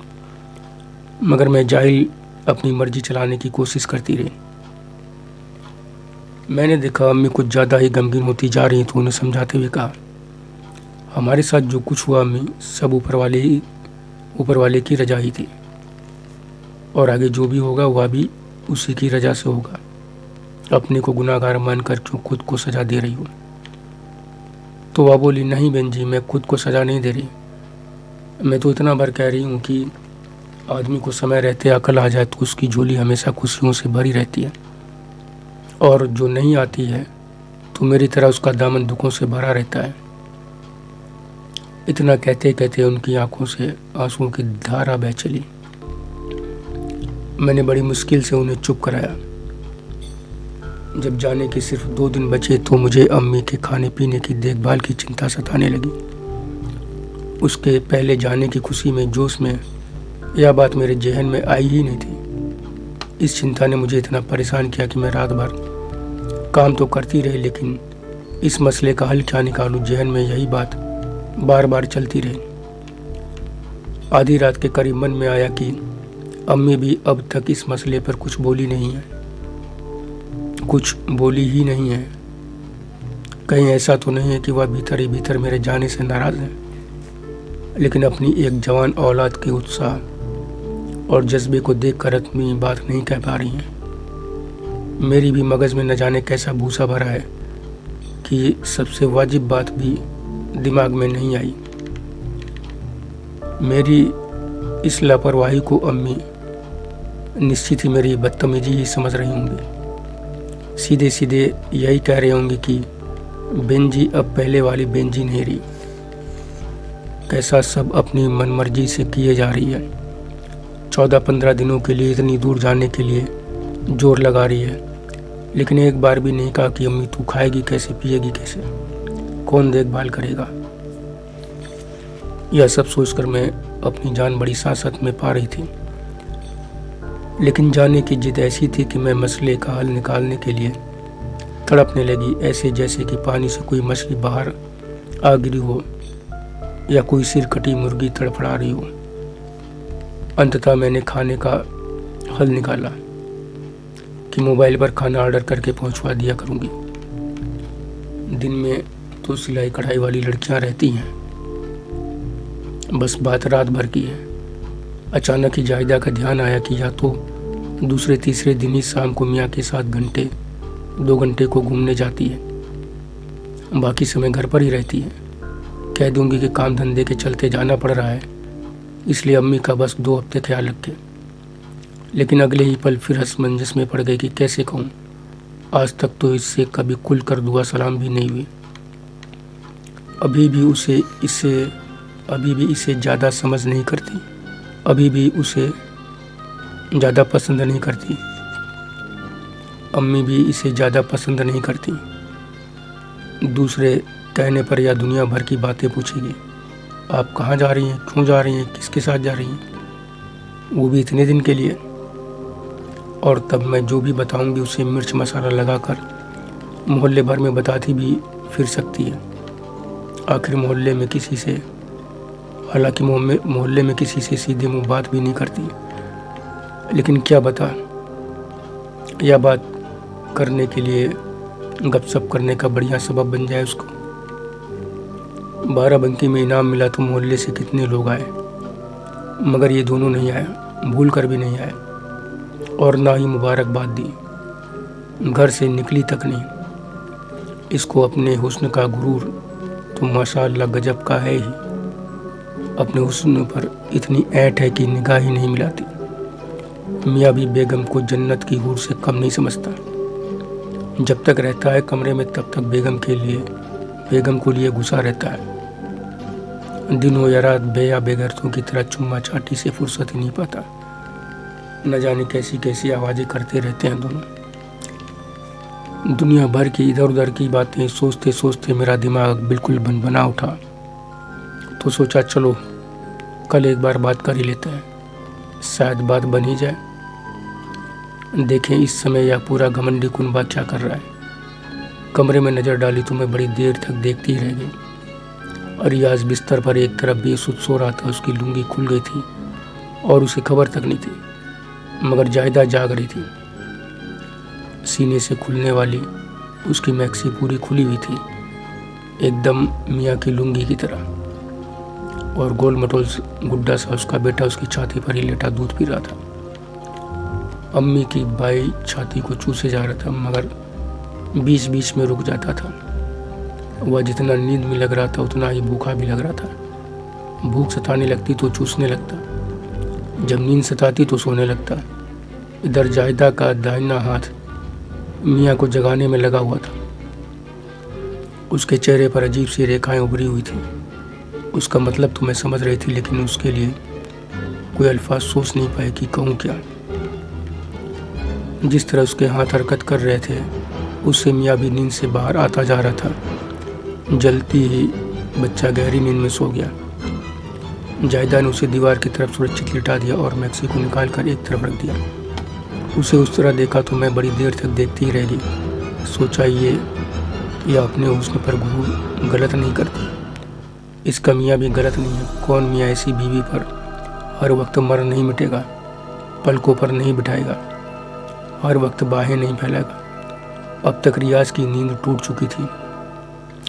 मगर मैं जाहिल अपनी मर्जी चलाने की कोशिश करती रही। मैंने देखा अम्मी कुछ ज़्यादा ही गमगीन होती जा रही तो उन्हें समझाते हुए कहा, हमारे साथ जो कुछ हुआ अम्मी, सब ऊपर वाले की रजा ही थी, और आगे जो भी होगा वह भी उसी की रजा से होगा। अपने को गुनाहगार मानकर क्यों खुद को सजा दे रही हो? तो वह बोली, नहीं बहन जी, मैं खुद को सजा नहीं दे रही। मैं तो इतना बार कह रही हूँ कि आदमी को समय रहते अकल आ जाए तो उसकी झोली हमेशा खुशियों से भरी रहती है, और जो नहीं आती है तो मेरी तरह उसका दामन दुखों से भरा रहता है। इतना कहते कहते उनकी आंखों से आंसुओं की धारा बह चली। मैंने बड़ी मुश्किल से उन्हें चुप कराया। जब जाने के सिर्फ 2 दिन बचे तो मुझे अम्मी के खाने पीने की देखभाल की चिंता सताने लगी। उसके पहले जाने की खुशी में, जोश में यह बात मेरे जहन में आई ही नहीं थी। इस चिंता ने मुझे इतना परेशान किया कि मैं रात भर काम तो करती रही, लेकिन इस मसले का हल क्या निकालूं, जहन में यही बात बार बार चलती रही। आधी रात के करीब मन में आया कि अम्मी भी अब तक इस मसले पर कुछ बोली नहीं है, कुछ बोली ही नहीं है। कहीं ऐसा तो नहीं है कि वह भीतर ही भीतर मेरे जाने से नाराज़ है, लेकिन अपनी एक जवान औलाद के उत्साह और जज्बे को देखकर अपनी बात नहीं कह पा रही हैं। मेरी भी मगज़ में न जाने कैसा भूसा भरा है कि सबसे वाजिब बात भी दिमाग में नहीं आई। मेरी इस लापरवाही को अम्मी निश्चित ही मेरी बदतमीजी ही समझ रही होंगी। सीधे सीधे यही कह रहे होंगे कि बेंजी अब पहले वाली बेंजी नहीं रही। कैसा सब अपनी मनमर्जी से किए जा रही है। 14-15 दिनों के लिए इतनी दूर जाने के लिए जोर लगा रही है, लेकिन एक बार भी नहीं कहा कि अम्मी तू खाएगी कैसे, पिएगी कैसे, कौन देखभाल करेगा। यह सब सोचकर मैं अपनी जान बड़ी सांसत में पा रही थी, लेकिन जाने की जिद ऐसी थी कि मैं मसले का हल निकालने के लिए तड़पने लगी, ऐसे जैसे कि पानी से कोई मछली बाहर आ गिरी हो या कोई सिर कटी मुर्गी तड़फड़ा रही हो। अंततः मैंने खाने का हल निकाला कि मोबाइल पर खाना ऑर्डर करके पहुंचवा दिया करूंगी। दिन में तो सिलाई कढ़ाई वाली लड़कियां रहती हैं, बस बात रात भर की है। अचानक ही जाहिदा का ध्यान आया कि या तो दूसरे तीसरे दिन ही शाम को मियाँ के साथ 1-2 घंटे को घूमने जाती है, बाकी समय घर पर ही रहती है। कह दूंगी कि काम धंधे के चलते जाना पड़ रहा है, इसलिए अम्मी का बस 2 हफ्ते ख्याल रखे। लेकिन अगले ही पल फिर असमंजस में पड़ गई कि कैसे कहूँ। आज तक तो इससे कभी खुल कर दुआ सलाम भी नहीं हुई। अभी भी इसे ज़्यादा समझ नहीं करती, अभी भी उसे ज़्यादा पसंद नहीं करती। अम्मी भी इसे ज़्यादा पसंद नहीं करती। दूसरे कहने पर या दुनिया भर की बातें पूछेगी, आप कहाँ जा रही हैं, क्यों जा रही हैं, किसके साथ जा रही हैं, वो भी इतने दिन के लिए। और तब मैं जो भी बताऊंगी उसे मिर्च मसाला लगाकर मोहल्ले भर में बताती भी फिर सकती है। आखिर मोहल्ले में किसी से, हालांकि मोहल्ले में किसी से सीधे मुंह बात भी नहीं करती, लेकिन क्या बता, यह बात करने के लिए गपशप करने का बढ़िया सबब बन जाए उसको। 12 में इनाम मिला तो मोहल्ले से कितने लोग आए, मगर ये दोनों नहीं आए, भूल कर भी नहीं आए, और ना ही मुबारकबाद दी, घर से निकली तक नहीं। इसको अपने हुस्न का गुरूर तो माशाअल्लाह गजब का है ही। अपने हुस्न पर इतनी ऐंठ है कि निगाह ही नहीं मिलाती। मियाँ भी बेगम को जन्नत की हूर से कम नहीं समझता। जब तक रहता है कमरे में तब तक बेगम को लिए घुसा रहता है। दिन हो या रात बेया बेगैरतों की तरह चुम्मा चाटी से फुर्सत ही नहीं पाता। न जाने कैसी कैसी आवाज़ें करते रहते हैं दोनों। दुनिया भर की इधर उधर की बातें सोचते सोचते मेरा दिमाग बिल्कुल बनबना उठा। तो सोचा चलो कल एक बार बात कर ही लेते हैं, शायद बात बन ही जाए। देखें इस समय यह पूरा घमंडी कुनबा क्या कर रहा है। कमरे में नज़र डाली तो मैं बड़ी देर तक देखती ही रह गई। रियाज बिस्तर पर एक तरफ बेसुध सो रहा था, उसकी लुंगी खुल गई थी और उसे खबर तक नहीं थी, मगर जायदा जाग रही थी। सीने से खुलने वाली उसकी मैक्सी पूरी खुली हुई थी, एकदम मियाँ की लुंगी की तरह, और गोल मटोल गुड्डा सा उसका बेटा उसकी छाती पर ही लेटा दूध पी रहा था। अम्मी की बाई छाती को चूसे जा रहा था, मगर बीच बीच में रुक जाता था। वह जितना नींद में लग रहा था उतना ही भूखा भी लग रहा था। भूख सताने लगती तो चूसने लगता, जब नींद सताती तो सोने लगता। इधर जायदा का दाहिना हाथ मियाँ को जगाने में लगा हुआ था। उसके चेहरे पर अजीब सी रेखाएं उभरी हुई थी। उसका मतलब तो मैं समझ रही थी, लेकिन उसके लिए कोई अल्फाज सोच नहीं पाए कि कहूँ क्या। जिस तरह उसके हाथ हरकत कर रहे थे उससे मियाँ भी नींद से बाहर आता जा रहा था। जलती ही बच्चा गहरी नींद में सो गया। जायदा ने उसे दीवार की तरफ सुरक्षित लिटा दिया और मैक्सी को निकाल कर एक तरफ रख दिया। उसे उस तरह देखा तो मैं बड़ी देर तक देखती ही रह गई। सोचा ये अपने हुस्न पर गुरूर गलत नहीं करती। इसका मियाँ भी गलत नहीं है। कौन मियाँ ऐसी बीवी पर हर वक्त मर नहीं मिटेगा, पलकों पर नहीं बिठाएगा, हर वक्त बाहें नहीं फैलाएगा। अब तक रियाज की नींद टूट चुकी थी।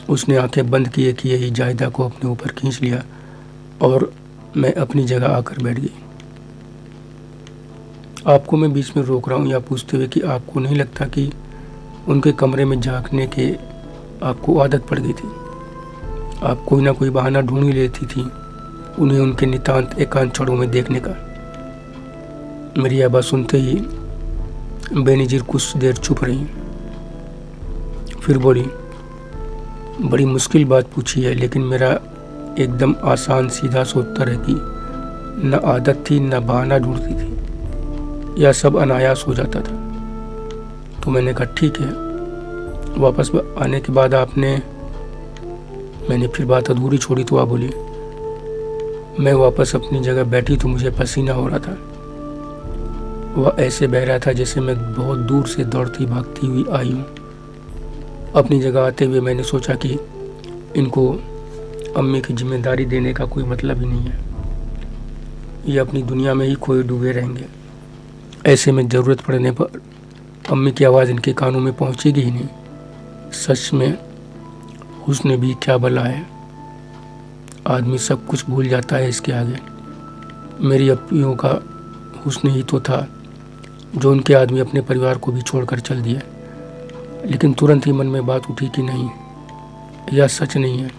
उसने आंखें बंद किए किए ही जायदा को अपने ऊपर खींच लिया और मैं अपनी जगह आकर बैठ गई। आपको मैं बीच में रोक रहा हूँ या पूछते हुए कि आपको नहीं लगता कि उनके कमरे में झांकने के आपको आदत पड़ गई थी? आप कोई ना कोई बहाना ढूंढ ही लेती थी उन्हें उनके नितांत एकांत क्षणों में देखने का। मेरी यह बात सुनते ही बेनजीर कुछ देर चुप रही, फिर बोली, बड़ी मुश्किल बात पूछी है, लेकिन मेरा एकदम आसान सीधा सा उत्तर है कि न आदत थी न बहाना ढूंढती थी, यह सब अनायास हो जाता था। तो मैंने कहा ठीक है। वापस आने के बाद मैंने फिर बात अधूरी छोड़ी तो आप बोली। मैं वापस अपनी जगह बैठी तो मुझे पसीना हो रहा था। वह ऐसे बह रहा था जैसे मैं बहुत दूर से दौड़ती भागती हुई आई हूँ। अपनी जगह आते हुए मैंने सोचा कि इनको अम्मी की जिम्मेदारी देने का कोई मतलब ही नहीं है। ये अपनी दुनिया में ही खोए डूबे रहेंगे। ऐसे में ज़रूरत पड़ने पर अम्मी की आवाज़ इनके कानों में पहुँचेगी ही नहीं। सच में हुस्न भी क्या भला है, आदमी सब कुछ भूल जाता है इसके आगे। मेरी अप्पियों का हुस्न ही तो था जो उनके आदमी अपने परिवार को भी छोड़कर चल दिए। लेकिन तुरंत ही मन में बात उठी कि नहीं, यह सच नहीं है।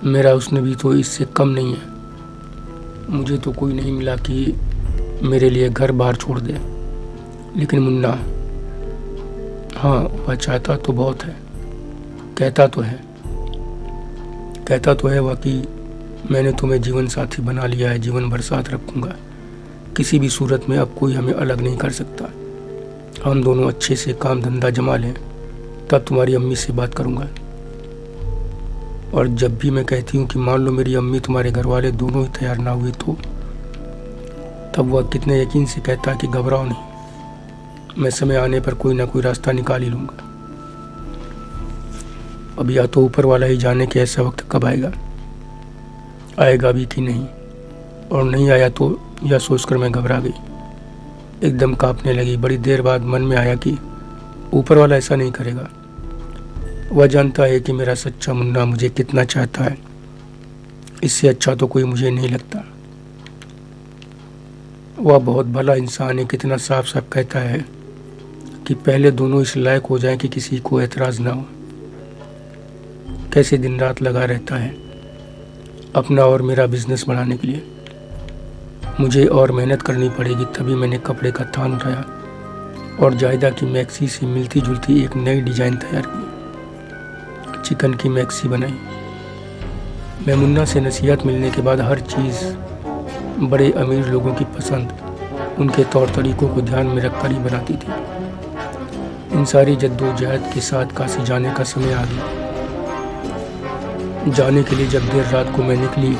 मेरा हुस्न भी तो इससे कम नहीं है। मुझे तो कोई नहीं मिला कि मेरे लिए घर बार छोड़ दे, लेकिन मुन्ना, हाँ, वह चाहता तो बहुत है, कहता तो है वह कि मैंने तुम्हें जीवन साथी बना लिया है, जीवन भर साथ रखूंगा। किसी भी सूरत में अब कोई हमें अलग नहीं कर सकता। हम दोनों अच्छे से काम धंधा जमा लें, तब तुम्हारी अम्मी से बात करूंगा। और जब भी मैं कहती हूँ कि मान लो मेरी अम्मी तुम्हारे घर वाले दोनों ही तैयार ना हुए तो, तब वह कितने यकीन से कहता है कि घबराओ नहीं, मैं समय आने पर कोई ना कोई रास्ता निकाल ही लूँगा। अब या तो ऊपर वाला ही जाने कि ऐसा वक्त कब आएगा भी कि नहीं, और नहीं आया तो यह सोचकर मैं घबरा गई, एकदम कांपने लगी। बड़ी देर बाद मन में आया कि ऊपर वाला ऐसा नहीं करेगा। वह जानता है कि मेरा सच्चा मुन्ना मुझे कितना चाहता है। इससे अच्छा तो कोई मुझे नहीं लगता। वह बहुत भला इंसान है, कितना साफ साफ कहता है कि पहले दोनों इस लायक हो जाएं कि किसी को एतराज़ ना हो। कैसे दिन रात लगा रहता है अपना और मेरा बिजनेस बढ़ाने के लिए। मुझे और मेहनत करनी पड़ेगी। तभी मैंने कपड़े का थान उठाया और जायदा की मैक्सी से मिलती जुलती एक नई डिज़ाइन तैयार की। चिकन की मैक्सी बनाई। मैं मुन्ना से नसीहत मिलने के बाद हर चीज़ बड़े अमीर लोगों की पसंद, उनके तौर तरीकों को ध्यान में रखकर ही बनाती थी। इन सारी जद्दोजहद के साथ काशी जाने का समय आ गया। जाने के लिए जब देर रात को मैं निकली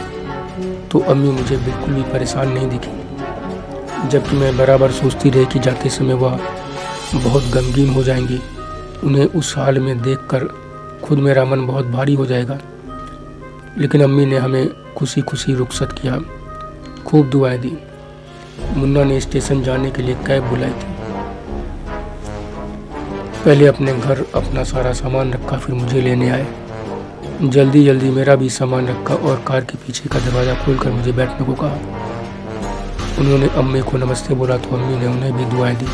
तो अम्मी मुझे बिल्कुल भी परेशान नहीं दिखी, जबकि मैं बराबर सोचती रही कि जाते समय वह बहुत गमगीन हो जाएंगी। उन्हें उस हाल में देखकर खुद मेरा मन बहुत भारी हो जाएगा। लेकिन अम्मी ने हमें खुशी खुशी रुखसत किया। खूब दुआएं दी। मुन्ना ने स्टेशन जाने के लिए कैब बुलाई थी। पहले अपने घर अपना सारा सामान रखा, फिर मुझे लेने आए। जल्दी जल्दी मेरा भी सामान रखा और कार के पीछे का दरवाज़ा खोलकर मुझे बैठने को कहा। उन्होंने अम्मी को नमस्ते बोला तो अम्मी ने उन्हें भी दुआएं दी।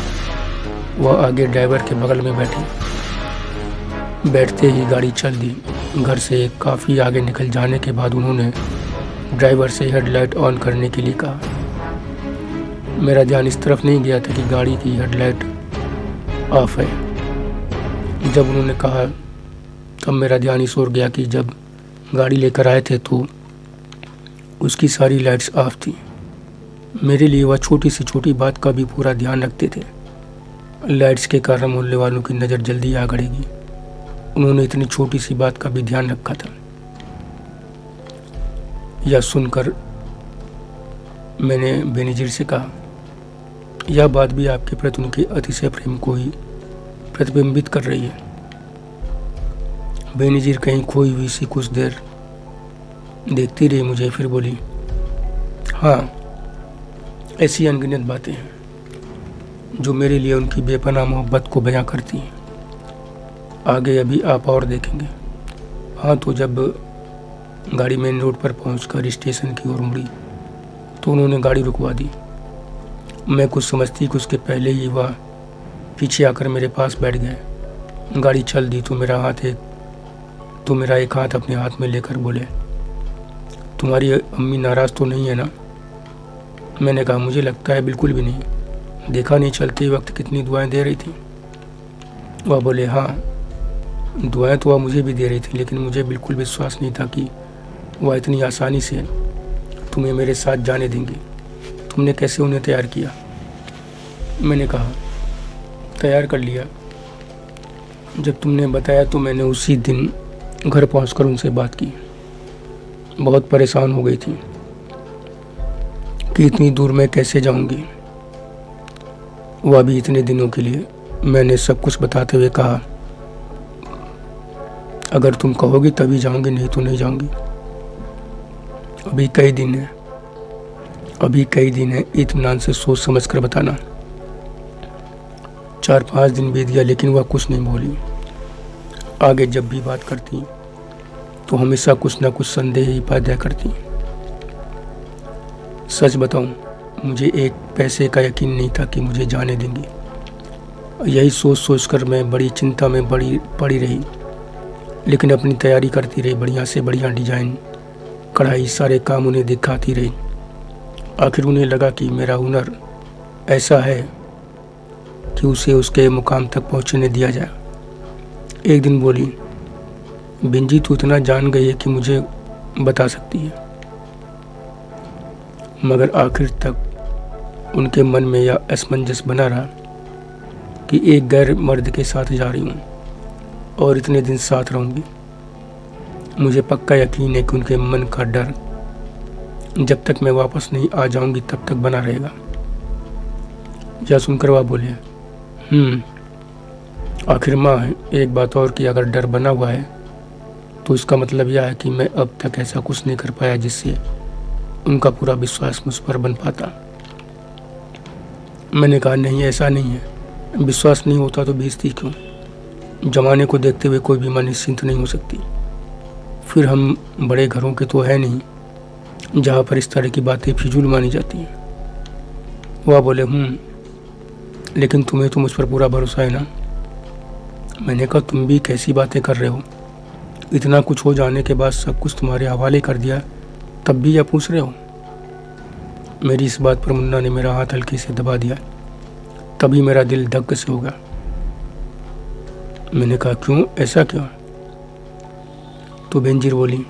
वह आगे ड्राइवर के बगल में बैठी। बैठते ही गाड़ी चल दी। घर से काफ़ी आगे निकल जाने के बाद उन्होंने ड्राइवर से हेडलाइट ऑन करने के लिए कहा। मेरा ध्यान इस तरफ नहीं गया था कि गाड़ी की हेडलाइट ऑफ है। जब उन्होंने कहा तब मेरा ध्यान इस ओर गया कि जब गाड़ी लेकर आए थे तो उसकी सारी लाइट्स ऑफ थी। मेरे लिए वह छोटी से छोटी बात का भी पूरा ध्यान रखते थे। लाइट्स के कारण मोहल्ले वालों की नज़र जल्दी आ गड़ेगी। उन्होंने इतनी छोटी सी बात का भी ध्यान रखा था। यह सुनकर मैंने बेनज़ीर से कहा, यह बात भी आपके प्रति उनके अतिशय प्रेम को ही प्रतिबिंबित कर रही है। बेनज़ीर कहीं खोई हुई सी कुछ देर देखती रही मुझे, फिर बोली, हाँ, ऐसी अनगिनत बातें हैं जो मेरे लिए उनकी बेपनाह मोहब्बत को बयां करती हैं। आगे अभी आप और देखेंगे। हाँ, तो जब गाड़ी मेन रोड पर पहुंचकर स्टेशन की ओर मुड़ी तो उन्होंने गाड़ी रुकवा दी। मैं कुछ समझती कि उसके पहले ही वह पीछे आकर मेरे पास बैठ गए। गाड़ी चल दी तो मेरा एक हाथ अपने हाथ में लेकर बोले, तुम्हारी अम्मी नाराज़ तो नहीं है ना? मैंने कहा, मुझे लगता है बिल्कुल भी नहीं। देखा नहीं चलते वक्त कितनी दुआएं दे रही थी। वह बोले, हाँ, दुआएं तो वह मुझे भी दे रही थी, लेकिन मुझे बिल्कुल विश्वास नहीं था कि वह इतनी आसानी से तुम्हें मेरे साथ जाने देंगी। तुमने कैसे उन्हें तैयार किया? मैंने कहा, तैयार कर लिया। जब तुमने बताया तो मैंने उसी दिन घर पहुंचकर उनसे बात की। बहुत परेशान हो गई थी कि इतनी दूर मैं कैसे जाऊंगी, वह भी इतने दिनों के लिए। मैंने सब कुछ बताते हुए कहा, अगर तुम कहोगी तभी जाऊंगी, नहीं तो नहीं जाऊंगी। अभी कई दिन है, इत्मीनान से सोच समझ कर बताना। 4-5 दिन बीत गया लेकिन वह कुछ नहीं बोली। आगे जब भी बात करती तो हमेशा कुछ ना कुछ संदेह ही पैदा करती। सच बताऊं, मुझे एक पैसे का यकीन नहीं था कि मुझे जाने देंगी। यही सोच कर मैं बड़ी चिंता में पड़ी रही, लेकिन अपनी तैयारी करती रही। बढ़िया से बढ़िया डिजाइन, कढ़ाई, सारे काम उन्हें दिखाती रही। आखिर उन्हें लगा कि मेरा हुनर ऐसा है कि उसे उसके मुकाम तक पहुंचने दिया जाए। एक दिन बोली, बिंजी, तू इतना जान गई है कि मुझे बता सकती है। मगर आखिर तक उनके मन में यह असमंजस बना रहा कि एक गैर मर्द के साथ जा रही हूँ और इतने दिन साथ रहूँगी। मुझे पक्का यकीन है कि उनके मन का डर जब तक मैं वापस नहीं आ जाऊँगी तब तक बना रहेगा। यह सुनकर वह बोले, आखिर माँ, एक बात और कि अगर डर बना हुआ है तो इसका मतलब यह है कि मैं अब तक ऐसा कुछ नहीं कर पाया जिससे उनका पूरा विश्वास मुझ पर बन पाता। मैंने कहा, नहीं, ऐसा नहीं है। विश्वास नहीं होता तो बेइज्जती क्यों? जमाने को देखते हुए कोई भी मां निश्चिंत नहीं हो सकती। फिर हम बड़े घरों के तो है नहीं जहाँ पर इस तरह की बातें फिजूल मानी जाती हैं। वह बोले, लेकिन तुम्हें तो मुझ पर पूरा भरोसा है ना? मैंने कहा, तुम भी कैसी बातें कर रहे हो? इतना कुछ हो जाने के बाद सब कुछ तुम्हारे हवाले कर दिया, तब भी यह पूछ रहे हो? मेरी इस बात पर मुन्ना ने मेरा हाथ हल्के से दबा दिया। तभी मेरा दिल धक से हो गया। मैंने कहा, क्यों, ऐसा क्यों? तो बेनज़ीर बोली,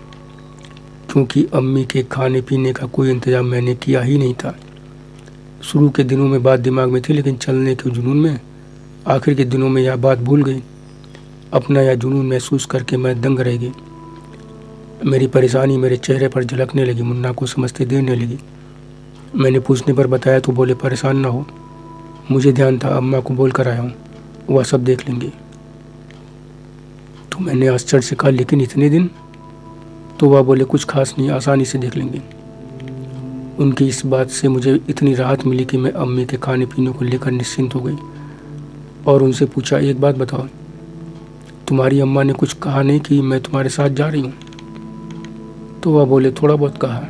क्योंकि अम्मी के खाने पीने का कोई इंतज़ाम मैंने किया ही नहीं था। शुरू के दिनों में बात दिमाग में थी, लेकिन चलने के जुनून में आखिर के दिनों में यह बात भूल गई। अपना यह जुनून महसूस करके मैं दंग रह गई। मेरी परेशानी मेरे चेहरे पर झलकने लगी। मुन्ना को समझते देने लगी। मैंने पूछने पर बताया तो बोले, परेशान ना हो, मुझे ध्यान था, अम्मा को बोल कर आया हूँ, वह सब देख लेंगे। तो मैंने आश्चर्य से कहा, लेकिन इतने दिन? तो वह बोले, कुछ खास नहीं, आसानी से देख लेंगे। उनकी इस बात से मुझे इतनी राहत मिली कि मैं अम्मी के खाने पीने को लेकर निश्चिंत हो गई और उनसे पूछा, एक बात बताओ, तुम्हारी अम्मा ने कुछ कहा नहीं कि मैं तुम्हारे साथ जा रही हूँ? तो वह बोले, थोड़ा बहुत कहा,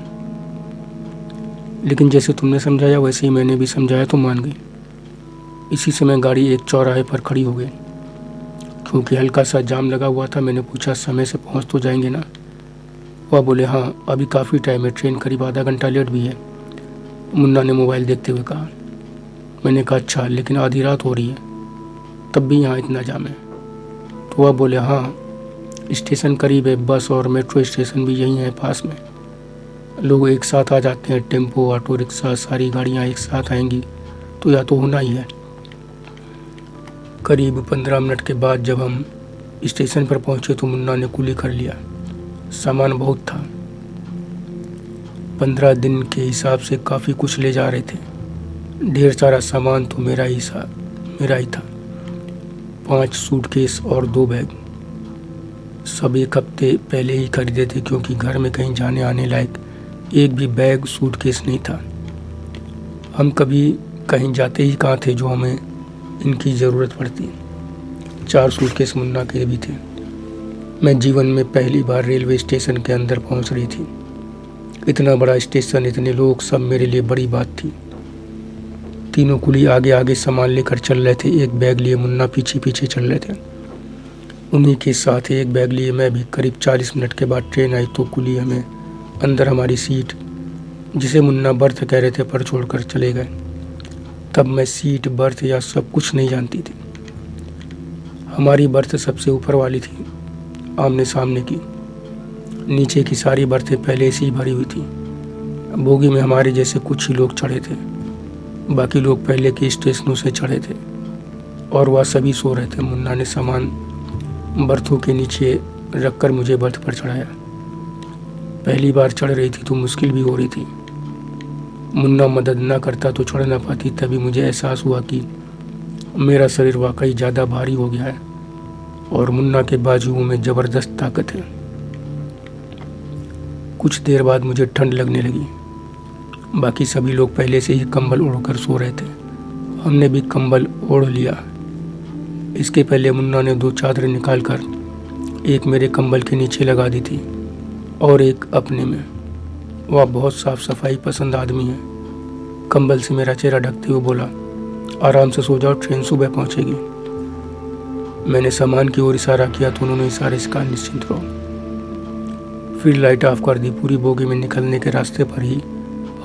लेकिन जैसे तुमने समझाया वैसे ही मैंने भी समझाया तो मान गई। इसी समय गाड़ी एक चौराहे पर खड़ी हो गई। क्योंकि हल्का सा जाम लगा हुआ था, मैंने पूछा, समय से पहुँच तो जाएंगे ना? वह बोले, हाँ अभी काफ़ी टाइम है, ट्रेन करीब आधा घंटा लेट भी है। मुन्ना ने मोबाइल देखते हुए कहा। मैंने कहा, अच्छा, लेकिन आधी रात हो रही है, तब भी यहाँ इतना जाम है? तो वह बोले, हाँ स्टेशन करीब है, बस और मेट्रो स्टेशन भी यहीं है पास में, लोग एक साथ आ जाते हैं, टेम्पो, ऑटो रिक्शा, सारी गाड़ियाँ एक साथ आएंगी तो या तो होना ही है। करीब 15 मिनट के बाद जब हम स्टेशन पर पहुँचे तो मुन्ना ने कुली कर लिया। सामान बहुत था, 15 दिन के हिसाब से काफ़ी कुछ ले जा रहे थे। ढेर सारा सामान तो मेरा ही था। 5 सूटकेस और 2 बैग, सब एक हफ्ते पहले ही खरीदे थे, क्योंकि घर में कहीं जाने आने लायक एक भी बैग सूटकेस नहीं था। हम कभी कहीं जाते ही कहाँ थे जो हमें इनकी ज़रूरत पड़ती। 4 सूटकेस मुन्ना के भी थे। मैं जीवन में पहली बार रेलवे स्टेशन के अंदर पहुंच रही थी। इतना बड़ा स्टेशन, इतने लोग, सब मेरे लिए बड़ी बात थी। तीनों कुली आगे आगे सामान लेकर चल रहे थे। एक बैग लिए मुन्ना पीछे पीछे चल रहे थे। उन्हीं के साथ एक बैग लिए मैं भी। करीब 40 मिनट के बाद ट्रेन आई तो कुली हमें अंदर हमारी सीट, जिसे मुन्ना बर्थ कह रहे थे, पर छोड़कर चले गए। तब मैं सीट, बर्थ या सब कुछ नहीं जानती थी। हमारी बर्थ सबसे ऊपर वाली थी, आमने सामने की। नीचे की सारी बर्थें पहले से ही भरी हुई थी। बोगी में हमारे जैसे कुछ ही लोग चढ़े थे, बाकी लोग पहले के स्टेशनों से चढ़े थे और वह सभी सो रहे थे। मुन्ना ने सामान बर्थों के नीचे रखकर मुझे बर्थ पर चढ़ाया। पहली बार चढ़ रही थी तो मुश्किल भी हो रही थी। मुन्ना मदद न करता तो चढ़ ना पाती। तभी मुझे एहसास हुआ कि मेरा शरीर वाकई ज़्यादा भारी हो गया है और मुन्ना के बाजुओं में ज़बरदस्त ताकत है। कुछ देर बाद मुझे ठंड लगने लगी। बाकी सभी लोग पहले से ही कंबल ओढ़कर सो रहे थे। हमने भी कंबल ओढ़ लिया। इसके पहले मुन्ना ने 2 चादरें निकालकर एक मेरे कंबल के नीचे लगा दी थी और एक अपने में। वह बहुत साफ सफाई पसंद आदमी है। कंबल से मेरा चेहरा ढकते हुए बोला, आराम से सो जाओ, ट्रेन सुबह पहुंचेगी। मैंने सामान की ओर इशारा किया तो उन्होंने इशारे से कहा, निश्चिंत रहो। फिर लाइट ऑफ कर दी। पूरी बोगी में निकलने के रास्ते पर ही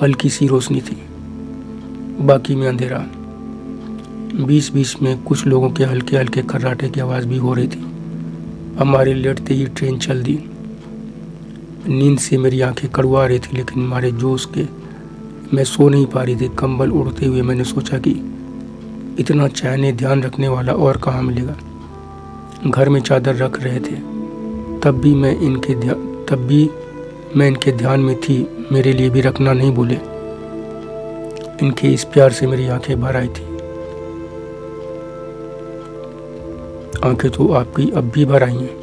हल्की सी रोशनी थी, बाकी में अंधेरा। बीच में कुछ लोगों के हल्के हल्के खर्राटे की आवाज़ भी हो रही थी। हमारे लेटते ही ट्रेन चल दी। नींद से मेरी आंखें कड़वा रही थी, लेकिन हमारे जोश के मैं सो नहीं पा रही थी। कंबल उड़ते हुए मैंने सोचा कि इतना चैन ध्यान रखने वाला और कहाँ मिलेगा। घर में चादर रख रहे थे, तब भी मैं इनके ध्यान में थी। मेरे लिए भी रखना नहीं भूले। इनके इस प्यार से मेरी आंखें भर आई थी। आंखें तो आपकी अब भी भर आई हैं।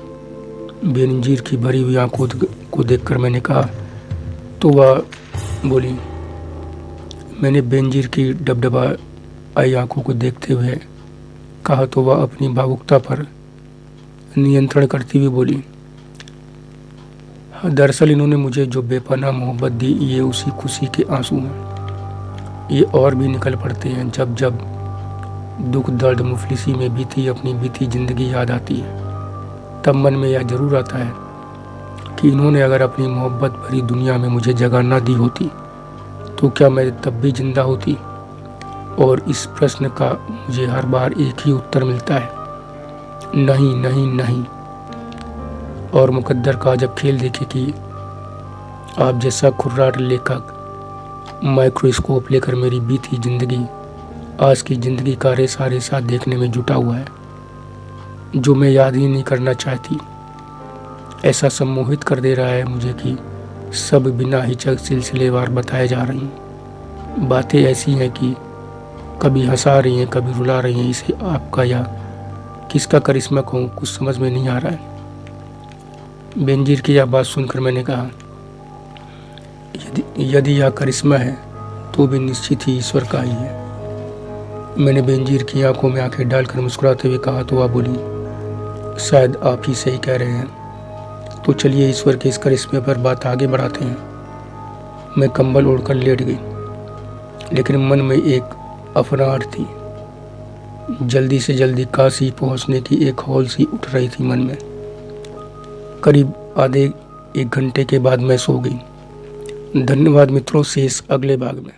बेनजीर की भरी हुई आंखों को देखकर मैंने कहा तो वह बोली। मैंने बेनजीर की डबडबा आई आंखों को देखते हुए कहा तो वह अपनी भावुकता पर नियंत्रण करती हुई बोली, दरअसल इन्होंने मुझे जो बेपनाह मोहब्बत दी, ये उसी खुशी के आंसू हैं। ये और भी निकल पड़ते हैं जब जब दुख, दर्द, मुफलिसी में अपनी बीती जिंदगी याद आती है। तब मन में यह जरूर आता है कि इन्होंने अगर अपनी मोहब्बत भरी दुनिया में मुझे जगह न दी होती तो क्या मैं तब भी जिंदा होती। और इस प्रश्न का मुझे हर बार एक ही उत्तर मिलता है, नहीं नहीं नहीं। और मुकद्दर का जब खेल देखे कि आप जैसा खुर्राट लेखक माइक्रोस्कोप लेकर मेरी बीती जिंदगी, आज की जिंदगी का रेसा देखने में जुटा हुआ है, जो मैं याद ही नहीं करना चाहती। ऐसा सम्मोहित कर दे रहा है मुझे कि सब बिना हिचक सिलसिलेवार बताए जा रही हैं। बातें ऐसी हैं कि कभी हंसा रही हैं, कभी रुला रही हैं। इसे आपका या किसका करिश्मा कहूँ, कुछ समझ में नहीं आ रहा है। बेनजीर की यह बात सुनकर मैंने कहा, यदि यह करिश्मा है तो भी निश्चित ही ईश्वर का ही है। मैंने बेनजीर की आंखों में आंखें डालकर मुस्कुराते हुए कहा तो वह बोली, शायद आप ही सही कह रहे हैं, तो चलिए ईश्वर के इस करिश्मे पर बात आगे बढ़ाते हैं। मैं कंबल ओढ़कर लेट गई, लेकिन मन में एक अफरार थी। जल्दी से जल्दी काशी पहुंचने की एक हौल सी उठ रही थी मन में। करीब आधे 1 घंटे के बाद मैं सो गई। धन्यवाद मित्रों, शेष अगले भाग में।